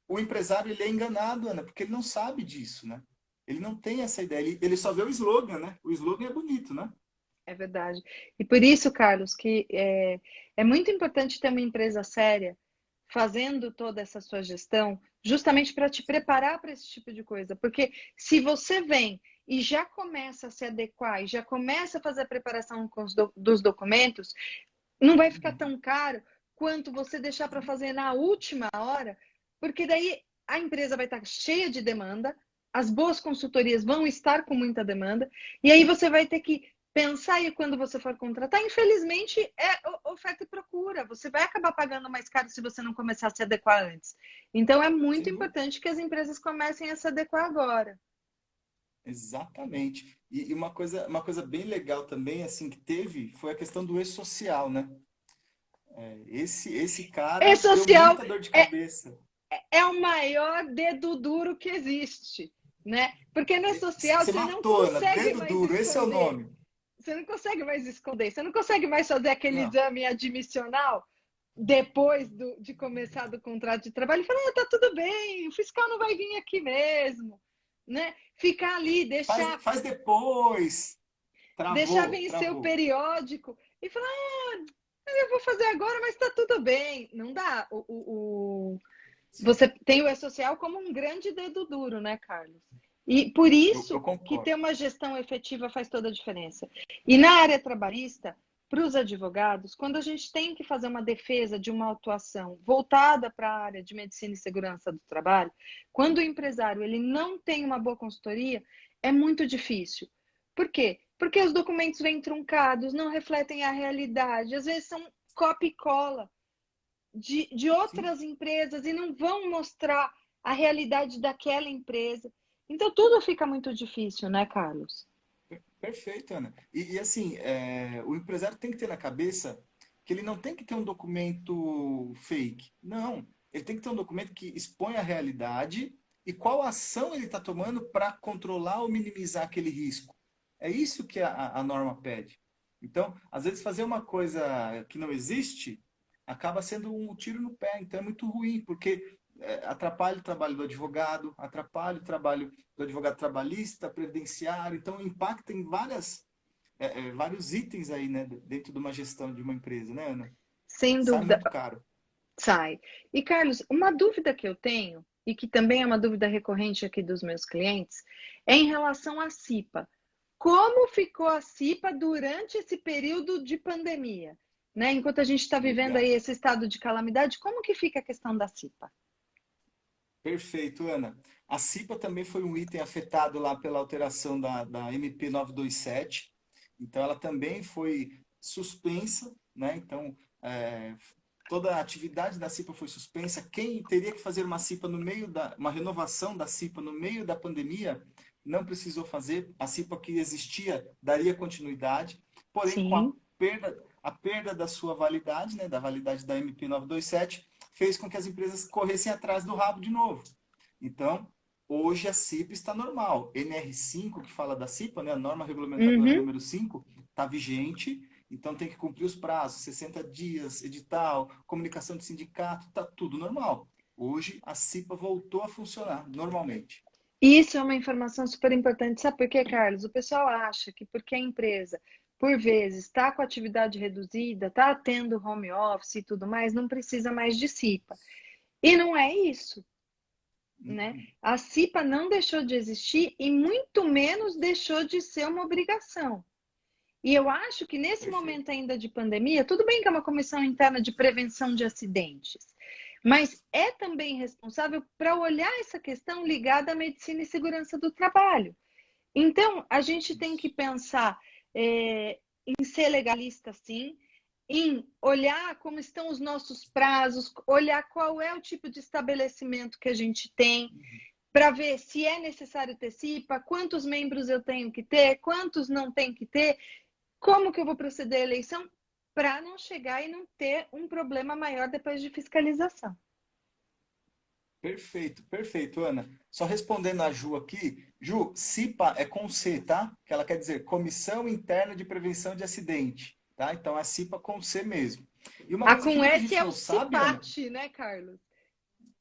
o empresário ele é enganado, Ana, porque ele não sabe disso, né? Ele não tem essa ideia, ele só vê o slogan, né? O slogan é bonito, né? É verdade. E por isso, Carlos, que é muito importante ter uma empresa séria, fazendo toda essa sua gestão, justamente para te preparar para esse tipo de coisa. Porque se você vem e já começa a se adequar e já começa a fazer a preparação dos documentos, não vai ficar tão caro quanto você deixar para fazer na última hora, porque daí a empresa vai estar cheia de demanda, as boas consultorias vão estar com muita demanda, e aí você vai ter que pensar aí quando você for contratar. Infelizmente, é oferta e procura. Você vai acabar pagando mais caro se você não começar a se adequar antes. Então, é muito Sem dúvida. importante que as empresas comecem a se adequar agora. Exatamente. E uma coisa bem legal também, assim, que teve, foi a questão do e-social, né? Esse cara deu E-social muita dor de é, cabeça. é o maior dedo duro que existe, né? Porque no social Você você não matou, Ana, consegue dedo mais duro, esse é o esconder. nome. Você não consegue mais esconder. Você não consegue mais fazer aquele Não, exame admissional depois de começar do contrato de trabalho e falar, tá tudo bem, o fiscal não vai vir aqui mesmo, né? Ficar ali, faz depois. deixar Travou, vencer o travou. periódico e falar, eu vou fazer agora, mas tá tudo bem. Não dá. Você tem o E-Social como um grande dedo duro, né, Carlos? E por Eu isso que concordo. ter uma gestão efetiva faz toda a diferença. E na área trabalhista, para os advogados, quando a gente tem que fazer uma defesa de uma atuação voltada para a área de medicina e segurança do trabalho, quando o empresário ele não tem uma boa consultoria, é muito difícil. Por quê? Porque os documentos vêm truncados, não refletem a realidade, às vezes são copia e cola de Sim. outras empresas e não vão mostrar a realidade daquela empresa. Então tudo fica muito difícil, né, Carlos? Perfeito, Ana. Assim, o empresário tem que ter na cabeça que ele não tem que ter um documento fake. Não. Ele tem que ter um documento que expõe a realidade e qual ação ele está tomando para controlar ou minimizar aquele risco. É isso que a norma pede. Então, às vezes, fazer uma coisa que não existe acaba sendo um tiro no pé. Então, é muito ruim, porque atrapalha o trabalho do advogado, atrapalha o trabalho do advogado trabalhista, previdenciário, então impacta em vários itens aí, né, dentro de uma gestão de uma empresa, né, Ana? Sem Sai dúvida, muito caro. sai. E Carlos, uma dúvida que eu tenho, e que também é uma dúvida recorrente aqui dos meus clientes, é em relação à CIPA. Como ficou a CIPA durante esse período de pandemia? Né? Enquanto a gente está vivendo aí Legal. esse estado de calamidade, como que fica a questão da CIPA? Perfeito, Ana. A CIPA também foi um item afetado lá pela alteração da MP 927. Então, ela também foi suspensa, né? Então, toda a atividade da CIPA foi suspensa. Quem teria que fazer uma CIPA uma renovação da CIPA no meio da pandemia, não precisou fazer. A CIPA que existia daria continuidade, porém, com Sim. a perda da sua validade, né? Da validade da MP 927, fez com que as empresas corressem atrás do rabo de novo. Então, hoje a CIPA está normal. NR5, que fala da CIPA, né, a norma regulamentadora Uhum. número 5, está vigente, então tem que cumprir os prazos, 60 dias, edital, comunicação de sindicato, está tudo normal. Hoje a CIPA voltou a funcionar normalmente. Isso é uma informação super importante. Sabe por quê, Carlos? O pessoal acha que porque a empresa, por vezes, está com atividade reduzida, está tendo home office e tudo mais, não precisa mais de CIPA. E não é isso, né? Uhum. A CIPA não deixou de existir e muito menos deixou de ser uma obrigação. E eu acho que nesse Perfeito. momento ainda de pandemia, tudo bem que é uma comissão interna de prevenção de acidentes, mas é também responsável para olhar essa questão ligada à medicina e segurança do trabalho. Então, a gente tem que Isso. pensar em ser legalista, sim, em olhar como estão os nossos prazos, olhar qual é o tipo de estabelecimento que a gente tem, para ver se é necessário ter CIPA, quantos membros eu tenho que ter, quantos não tem que ter, como que eu vou proceder à eleição, para não chegar e não ter um problema maior depois de fiscalização. Perfeito, perfeito, Ana. Só respondendo a Ju aqui, Ju, CIPA é com C, tá? Que ela quer dizer Comissão Interna de Prevenção de Acidente, tá? Então é CIPA com C mesmo. E uma A coisa que com muita S gente é o não sabe, Ana, CIPAT, né, Carlos?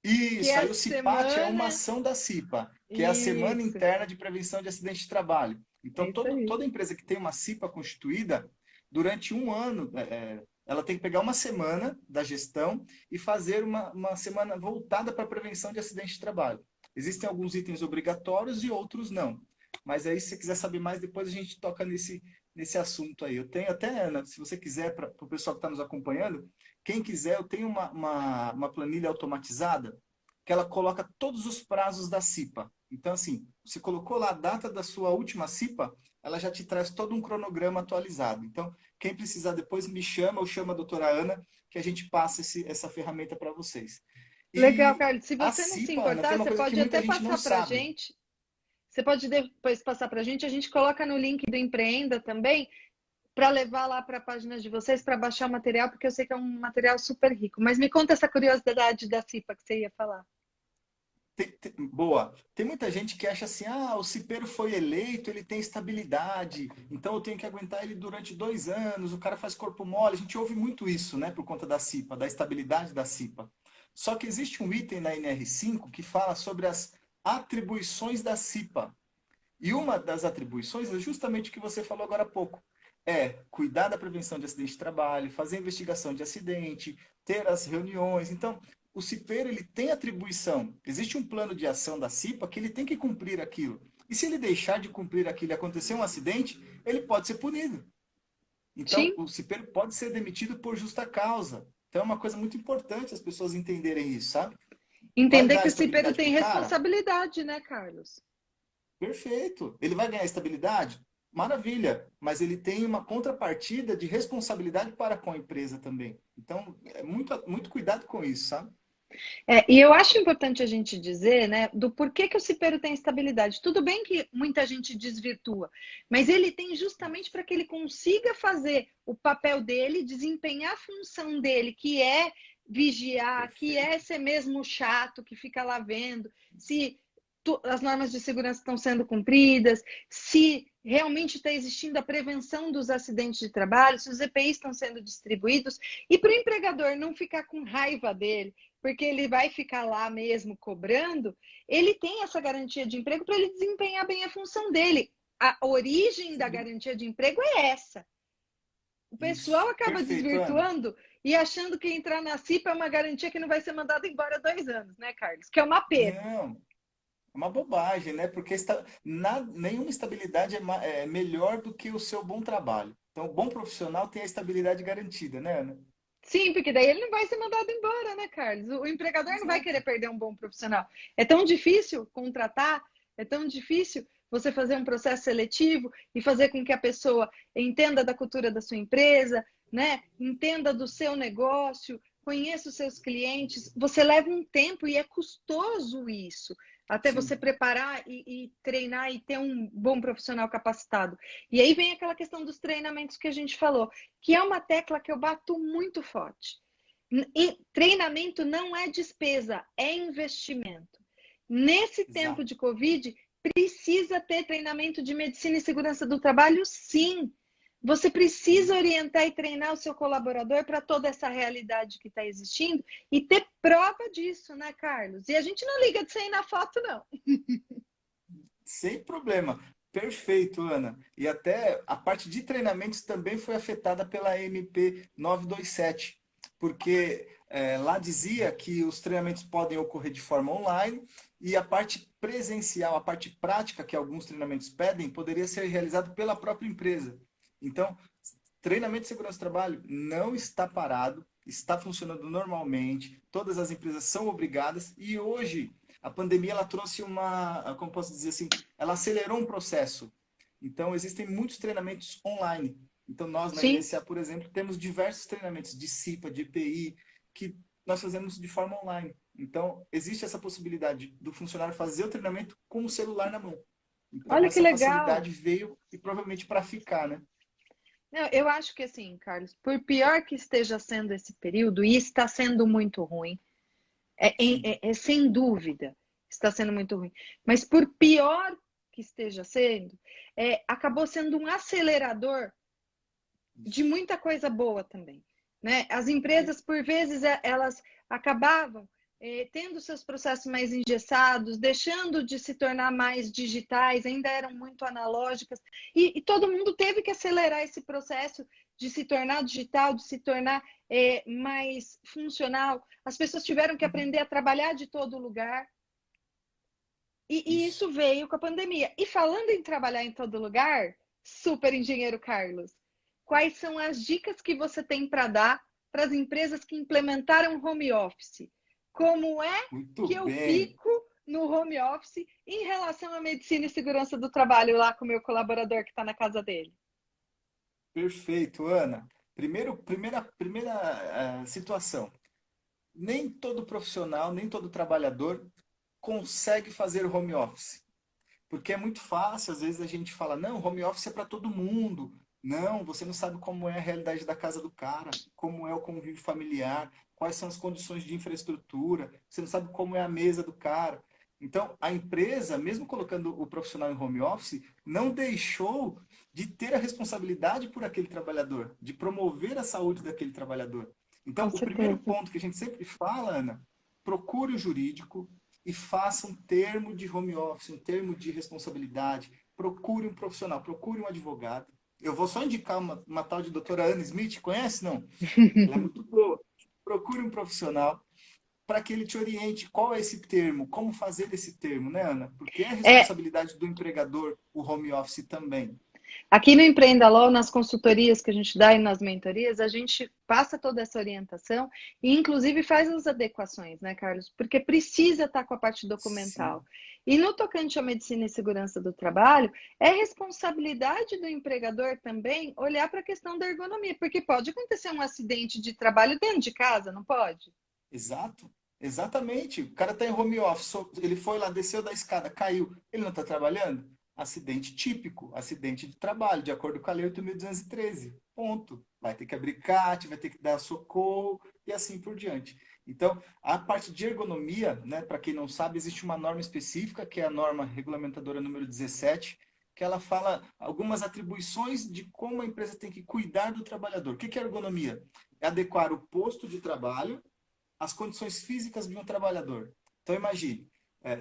Que isso, é a aí o CIPAT é uma semana. ação da CIPA, que é a Semana Isso, Interna de Prevenção de Acidente de Trabalho. é Então, isso aí. toda empresa que tem uma CIPA constituída, durante um ano, ela tem que pegar uma semana da gestão e fazer uma semana voltada para a prevenção de acidente de trabalho. Existem alguns itens obrigatórios e outros não. Mas aí, se você quiser saber mais, depois a gente toca nesse assunto aí. Eu tenho até, Ana, se você quiser, para o pessoal que está nos acompanhando, quem quiser, eu tenho uma planilha automatizada que ela coloca todos os prazos da CIPA. Então, assim, você colocou lá a data da sua última CIPA, ela já te traz todo um cronograma atualizado. Então, quem precisar depois me chama ou chama a doutora Ana, que a gente passa essa ferramenta para vocês. Legal, E Carlos. Se a você não se CIPA, Ana, tem importar, uma você coisa que pode muita até gente não passar para a sabe. gente. Você pode depois passar para a gente coloca no link do Empreenda também, para levar lá para a página de vocês para baixar o material, porque eu sei que é um material super rico. Mas me conta essa curiosidade da CIPA que você ia falar. Boa. Tem muita gente que acha assim, o cipeiro foi eleito, ele tem estabilidade, então eu tenho que aguentar ele durante 2 anos, o cara faz corpo mole. A gente ouve muito isso, né, por conta da CIPA, da estabilidade da CIPA. Só que existe um item na NR5 que fala sobre as atribuições da CIPA. E uma das atribuições é justamente o que você falou agora há pouco. É cuidar da prevenção de acidente de trabalho, fazer investigação de acidente, ter as reuniões. Então, o CIPEiro ele tem atribuição. Existe um plano de ação da CIPA que ele tem que cumprir aquilo. E se ele deixar de cumprir aquilo e acontecer um acidente, ele pode ser punido. Então, Sim, o CIPEiro pode ser demitido por justa causa. Então, é uma coisa muito importante as pessoas entenderem isso, sabe? Vai entender dar que o cipeiro estabilidade para tem o cara? responsabilidade, né, Carlos? Perfeito. Ele vai ganhar estabilidade? Maravilha. Mas ele tem uma contrapartida de responsabilidade para com a empresa também. Então, é muito cuidado com isso, sabe? E eu acho importante a gente dizer, né, do porquê que o cipeiro tem estabilidade. Tudo bem que muita gente desvirtua, mas ele tem justamente para que ele consiga fazer o papel dele, desempenhar a função dele, que é vigiar, que é Perfeito. ser mesmo chato, que fica lá vendo se as normas de segurança estão sendo cumpridas, se realmente está existindo a prevenção dos acidentes de trabalho, se os EPIs estão sendo distribuídos, e para o empregador não ficar com raiva dele, porque ele vai ficar lá mesmo cobrando, ele tem essa garantia de emprego para ele desempenhar bem a função dele. A origem da garantia de emprego é essa. O pessoal Isso. acaba Perfeito, Ana. desvirtuando e achando que entrar na CIPA é uma garantia que não vai ser mandado embora 2 anos, né, Carlos? Que é uma pena. Não, é uma bobagem, né? Porque nenhuma estabilidade é melhor do que o seu bom trabalho. Então, o bom profissional tem a estabilidade garantida, né, Ana? Sim, porque daí ele não vai ser mandado embora, né, Carlos? O empregador não vai querer Exato. perder um bom profissional. É tão difícil contratar, é tão difícil você fazer um processo seletivo e fazer com que a pessoa entenda da cultura da sua empresa, né? Entenda do seu negócio, conheça os seus clientes. Você leva um tempo e é custoso isso, até você Sim. preparar e treinar e ter um bom profissional capacitado. E aí vem aquela questão dos treinamentos que a gente falou, que é uma tecla que eu bato muito forte. E treinamento não é despesa, é investimento. Nesse tempo Exato. de Covid, precisa ter treinamento de medicina e segurança do trabalho, sim. Você precisa Sim. orientar e treinar o seu colaborador para toda essa realidade que está existindo e ter prova disso, né, Carlos? E a gente não liga de sair na foto, não. Sem problema. Perfeito, Ana. E até a parte de treinamentos também foi afetada pela MP 927, porque lá dizia que os treinamentos podem ocorrer de forma online e a parte presencial, a parte prática que alguns treinamentos pedem, poderia ser realizado pela própria empresa. Então, treinamento de segurança do trabalho não está parado, está funcionando normalmente, todas as empresas são obrigadas e hoje a pandemia ela trouxe como posso dizer assim, ela acelerou um processo. Então existem muitos treinamentos online. Então nós na Sim, NSA, por exemplo, temos diversos treinamentos de CIPA, de EPI, que nós fazemos de forma online. Então existe essa possibilidade do funcionário fazer o treinamento com o celular na mão. Então olha que essa legal. facilidade veio e provavelmente para ficar, né? Não, eu acho que assim, Carlos, por pior que esteja sendo esse período, e está sendo muito ruim, Sim. sem dúvida, está sendo muito ruim. Mas por pior que esteja sendo, acabou sendo um acelerador de muita coisa boa também, né? As empresas, Perfeito. por vezes, elas acabavam tendo seus processos mais engessados, deixando de se tornar mais digitais, ainda eram muito analógicas, e todo mundo teve que acelerar esse processo de se tornar digital, de se tornar mais funcional. As pessoas tiveram que aprender a trabalhar de todo lugar, e Isso. isso veio com a pandemia. E falando em trabalhar em todo lugar, super engenheiro Carlos, quais são as dicas que você tem para dar para as empresas que implementaram home office? Como é Muito que eu bem. fico no home office em relação à medicina e segurança do trabalho lá com o meu colaborador que está na casa dele? Perfeito, Ana. Primeira situação. Nem todo profissional, nem todo trabalhador consegue fazer home office. Porque é muito fácil, às vezes a gente fala, não, home office é para todo mundo. Não, você não sabe como é a realidade da casa do cara, como é o convívio familiar, quais são as condições de infraestrutura, você não sabe como é a mesa do cara. Então, a empresa, mesmo colocando o profissional em home office, não deixou de ter a responsabilidade por aquele trabalhador, de promover a saúde daquele trabalhador. Então, Com o primeiro certeza. ponto que a gente sempre fala, Ana, procure o jurídico, e faça um termo de home office, um termo de responsabilidade. Procure um profissional, procure um advogado. Eu vou só indicar uma tal de doutora Anne Smith, conhece? Não? Ela é muito boa. Procure um profissional para que ele te oriente qual é esse termo, como fazer esse termo, né, Ana? Porque é É, responsabilidade do empregador o home office também. aqui no Empreenda Law, nas consultorias que a gente dá e nas mentorias, a gente passa toda essa orientação e, inclusive, faz as adequações, né, Carlos? Porque precisa estar com a parte documental. Sim, E no tocante à medicina e segurança do trabalho, é responsabilidade do empregador também olhar para a questão da ergonomia, porque pode acontecer um acidente de trabalho dentro de casa, não pode? exato. Exatamente. O cara está em home office, ele foi lá, desceu da escada, caiu. Ele não está trabalhando? Acidente típico, acidente de trabalho, de acordo com a Lei 8.213. Ponto. Vai ter que abrir CAT, vai ter que dar socorro e assim por diante. Então, a parte de ergonomia, né, para quem não sabe, existe uma norma específica, que é a norma regulamentadora número 17, que ela fala algumas atribuições de como a empresa tem que cuidar do trabalhador. O que é ergonomia? É adequar o posto de trabalho as condições físicas de um trabalhador. Então, imagine,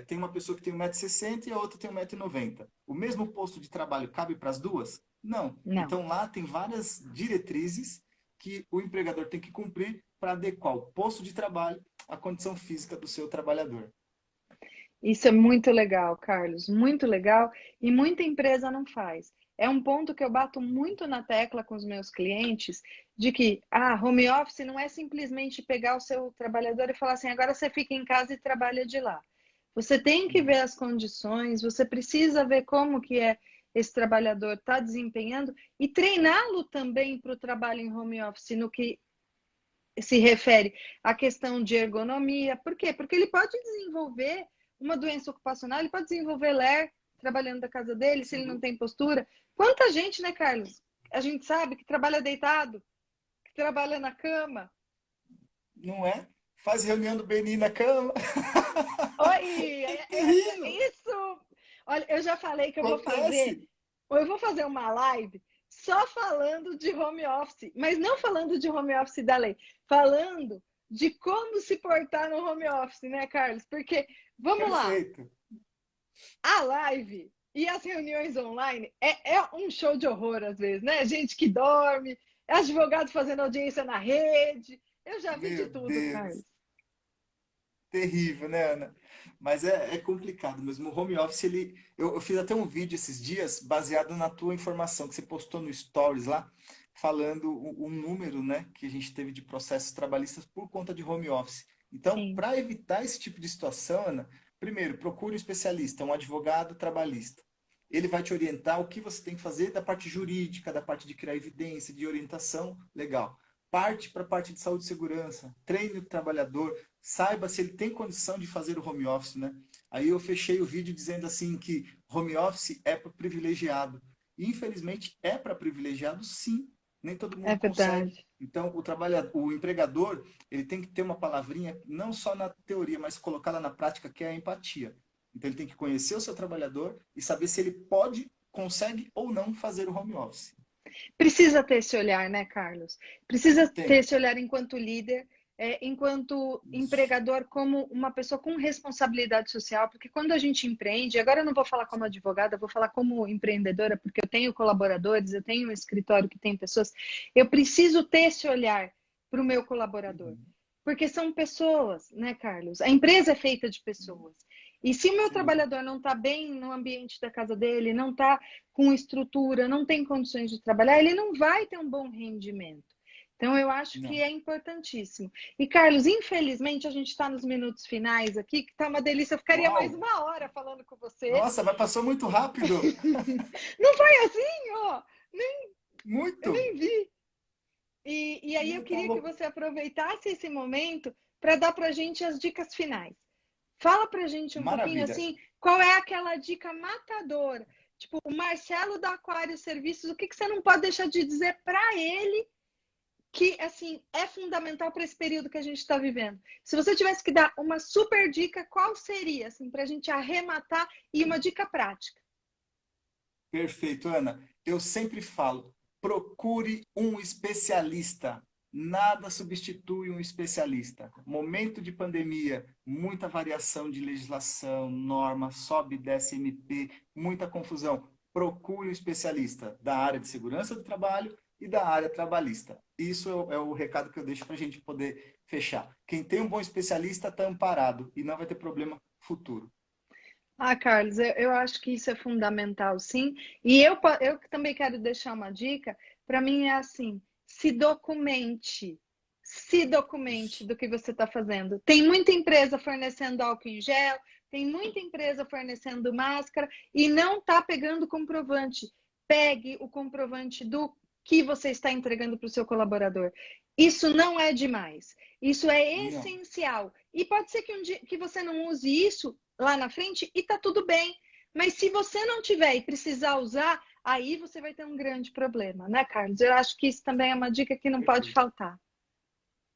tem uma pessoa que tem 1,60 m e a outra tem 1,90 m. O mesmo posto de trabalho cabe para as duas? Não. Não. Então, lá tem várias diretrizes que o empregador tem que cumprir para adequar o posto de trabalho à condição física do seu trabalhador. Isso é muito legal, Carlos, muito legal, e muita empresa não faz. É um ponto que eu bato muito na tecla com os meus clientes, de que home office não é simplesmente pegar o seu trabalhador e falar assim, agora você fica em casa e trabalha de lá. Você tem que Não. ver as condições, você precisa ver como que esse trabalhador está desempenhando e treiná-lo também para o trabalho em home office no que se refere à questão de ergonomia. Por quê? Porque ele pode desenvolver uma doença ocupacional, ele pode desenvolver LER trabalhando da casa dele, se Sem ele não dúvida. tem postura. Quanta gente, né, Carlos? A gente sabe que trabalha deitado, que trabalha na cama. Não é? Faz reunião do Beni na cama. Oi, É terrível. isso! Olha, eu já falei que Acontece. eu vou fazer uma live só falando de home office, mas não falando de home office da lei, falando de como se portar no home office, né, Carlos? Porque, vamos lá, Perfeito. a live e as reuniões online é um show de horror às vezes, né? Gente que dorme, advogado fazendo audiência na rede. Eu já vi de Meu tudo, Deus. Carlos. Terrível, né, Ana? Mas é complicado mesmo. O home office, eu fiz até um vídeo esses dias baseado na tua informação que você postou no Stories lá, falando o número, né, que a gente teve de processos trabalhistas por conta de home office. Então, Sim. para evitar esse tipo de situação, Ana, primeiro, procure um especialista, um advogado trabalhista. Ele vai te orientar o que você tem que fazer da parte jurídica, da parte de criar evidência, de orientação, legal. Parte para a parte de saúde e segurança, treine o trabalhador, saiba se ele tem condição de fazer o home office, né? Aí eu fechei o vídeo dizendo assim que home office é para privilegiado. E, infelizmente é para privilegiado, sim. Nem todo É mundo consegue. verdade. Então o empregador, ele tem que ter uma palavrinha não só na teoria, mas colocá-la na prática, que é a empatia. Então ele tem que conhecer o seu trabalhador e saber se ele pode, consegue ou não fazer o home office. Precisa ter esse olhar, né, Carlos? Precisa ter Tem. esse olhar enquanto líder. enquanto Isso. empregador, como uma pessoa com responsabilidade social, porque quando a gente empreende, agora eu não vou falar como advogada, vou falar como empreendedora, porque eu tenho colaboradores, eu tenho um escritório que tem pessoas, eu preciso ter esse olhar para o meu colaborador. Uhum. Porque são pessoas, né, Carlos? A empresa é feita de pessoas. E se o meu Sim. trabalhador não está bem no ambiente da casa dele, não está com estrutura, não tem condições de trabalhar, ele não vai ter um bom rendimento. Então, eu acho que Não. é importantíssimo. E, Carlos, infelizmente, a gente está nos minutos finais aqui, que está uma delícia. Eu ficaria mais Uau! uma hora falando com você. Nossa, mas passou muito rápido. Não foi assim, ó. Eu Muito. nem vi. E aí eu Não, tá queria que louco. você aproveitasse esse momento para dar para a gente as dicas finais. Fala para a gente um pouquinho Maravilha. assim, qual é aquela dica matadora? Tipo, o Marcelo da Aquário Serviços, o que você não pode deixar de dizer para ele que assim é fundamental para esse período que a gente está vivendo? Se você tivesse que dar uma super dica, qual seria, assim, para a gente arrematar e uma dica prática? Perfeito, Ana. Eu sempre falo, procure um especialista. Nada substitui um especialista. Momento de pandemia, muita variação de legislação, norma, sobe, desce MP, muita confusão. Procure um especialista da área de segurança do trabalho e da área trabalhista. Isso é o recado que eu deixo para a gente poder fechar. Quem tem um bom especialista está amparado e não vai ter problema futuro. Ah, Carlos, eu acho que isso é fundamental, sim. E eu também quero deixar uma dica. Para mim é assim: se documente Isso. do que você está fazendo. Tem muita empresa fornecendo álcool em gel, tem muita empresa fornecendo máscara e não está pegando comprovante. Pegue o comprovante do que você está entregando para o seu colaborador. Isso não é demais. Isso é Não. essencial. E pode ser que um dia que você não use isso lá na frente e tá tudo bem. Mas se você não tiver e precisar usar, aí você vai ter um grande problema, né, Carlos? Eu acho que isso também é uma dica que não pode Perfeito. faltar.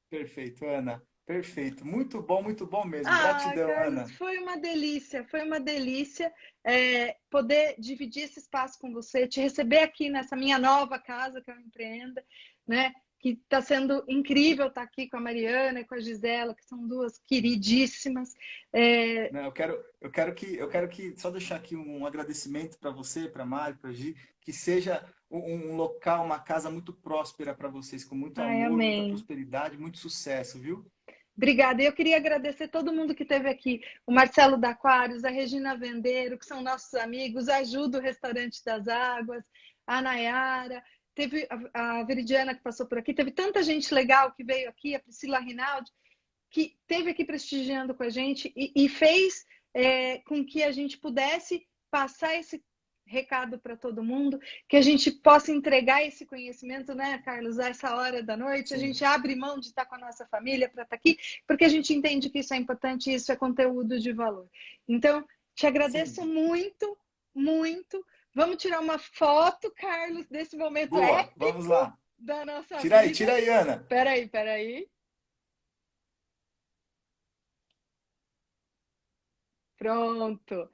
Perfeito, Ana. Perfeito. Muito bom mesmo. Ah, Gratidão, Carlos, Ana. foi uma delícia poder dividir esse espaço com você, te receber aqui nessa minha nova casa que eu empreenda, né? Que está sendo incrível estar aqui com a Mariana e com a Gisela, que são duas queridíssimas. É, Não, eu quero que, só deixar aqui um agradecimento para você, para a Mari, para a Gi, que seja um local, uma casa muito próspera para vocês, com muito ai, amor, muita amém. prosperidade, muito sucesso, viu? Obrigada. E eu queria agradecer todo mundo que esteve aqui. O Marcelo da Aquários, a Regina Vendeiro, que são nossos amigos, a Ju do Restaurante das Águas, a Nayara, teve a Veridiana que passou por aqui, teve tanta gente legal que veio aqui, a Priscila Rinaldi, que teve aqui prestigiando com a gente e fez com que a gente pudesse passar esse recado para todo mundo, que a gente possa entregar esse conhecimento, né, Carlos, a essa hora da noite, a Sim, gente abre mão de estar com a nossa família para estar aqui, porque a gente entende que isso é importante e isso é conteúdo de valor. Então, te agradeço sim. muito, muito. Vamos tirar uma foto, Carlos, desse momento Boa, vamos épico lá. da nossa vida. Tira aí, Ana. Peraí, peraí. Pronto.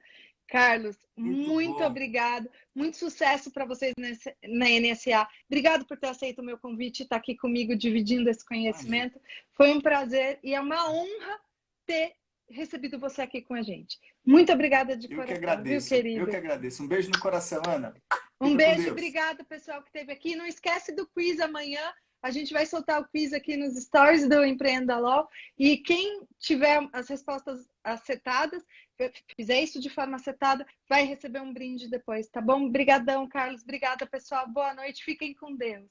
Carlos, Muito muito bom. obrigado. Muito sucesso para vocês na NSA. Obrigado por ter aceito o meu convite e estar aqui comigo dividindo esse Imagina. conhecimento. Foi um prazer e é uma honra ter recebido você aqui com a gente. Muito obrigada de Eu que coração, viu, agradeço. Eu que querido? agradeço. Um beijo no coração, Ana. Um Fica com beijo, Deus. obrigada, pessoal que esteve aqui. Não esquece do quiz amanhã. A gente vai soltar o quiz aqui nos stories do Empreenda LOL. E quem tiver as respostas acetadas, fizer isso de forma acertada, vai receber um brinde depois, tá bom? Obrigadão, Carlos. Obrigada, pessoal. Boa noite. Fiquem com Deus.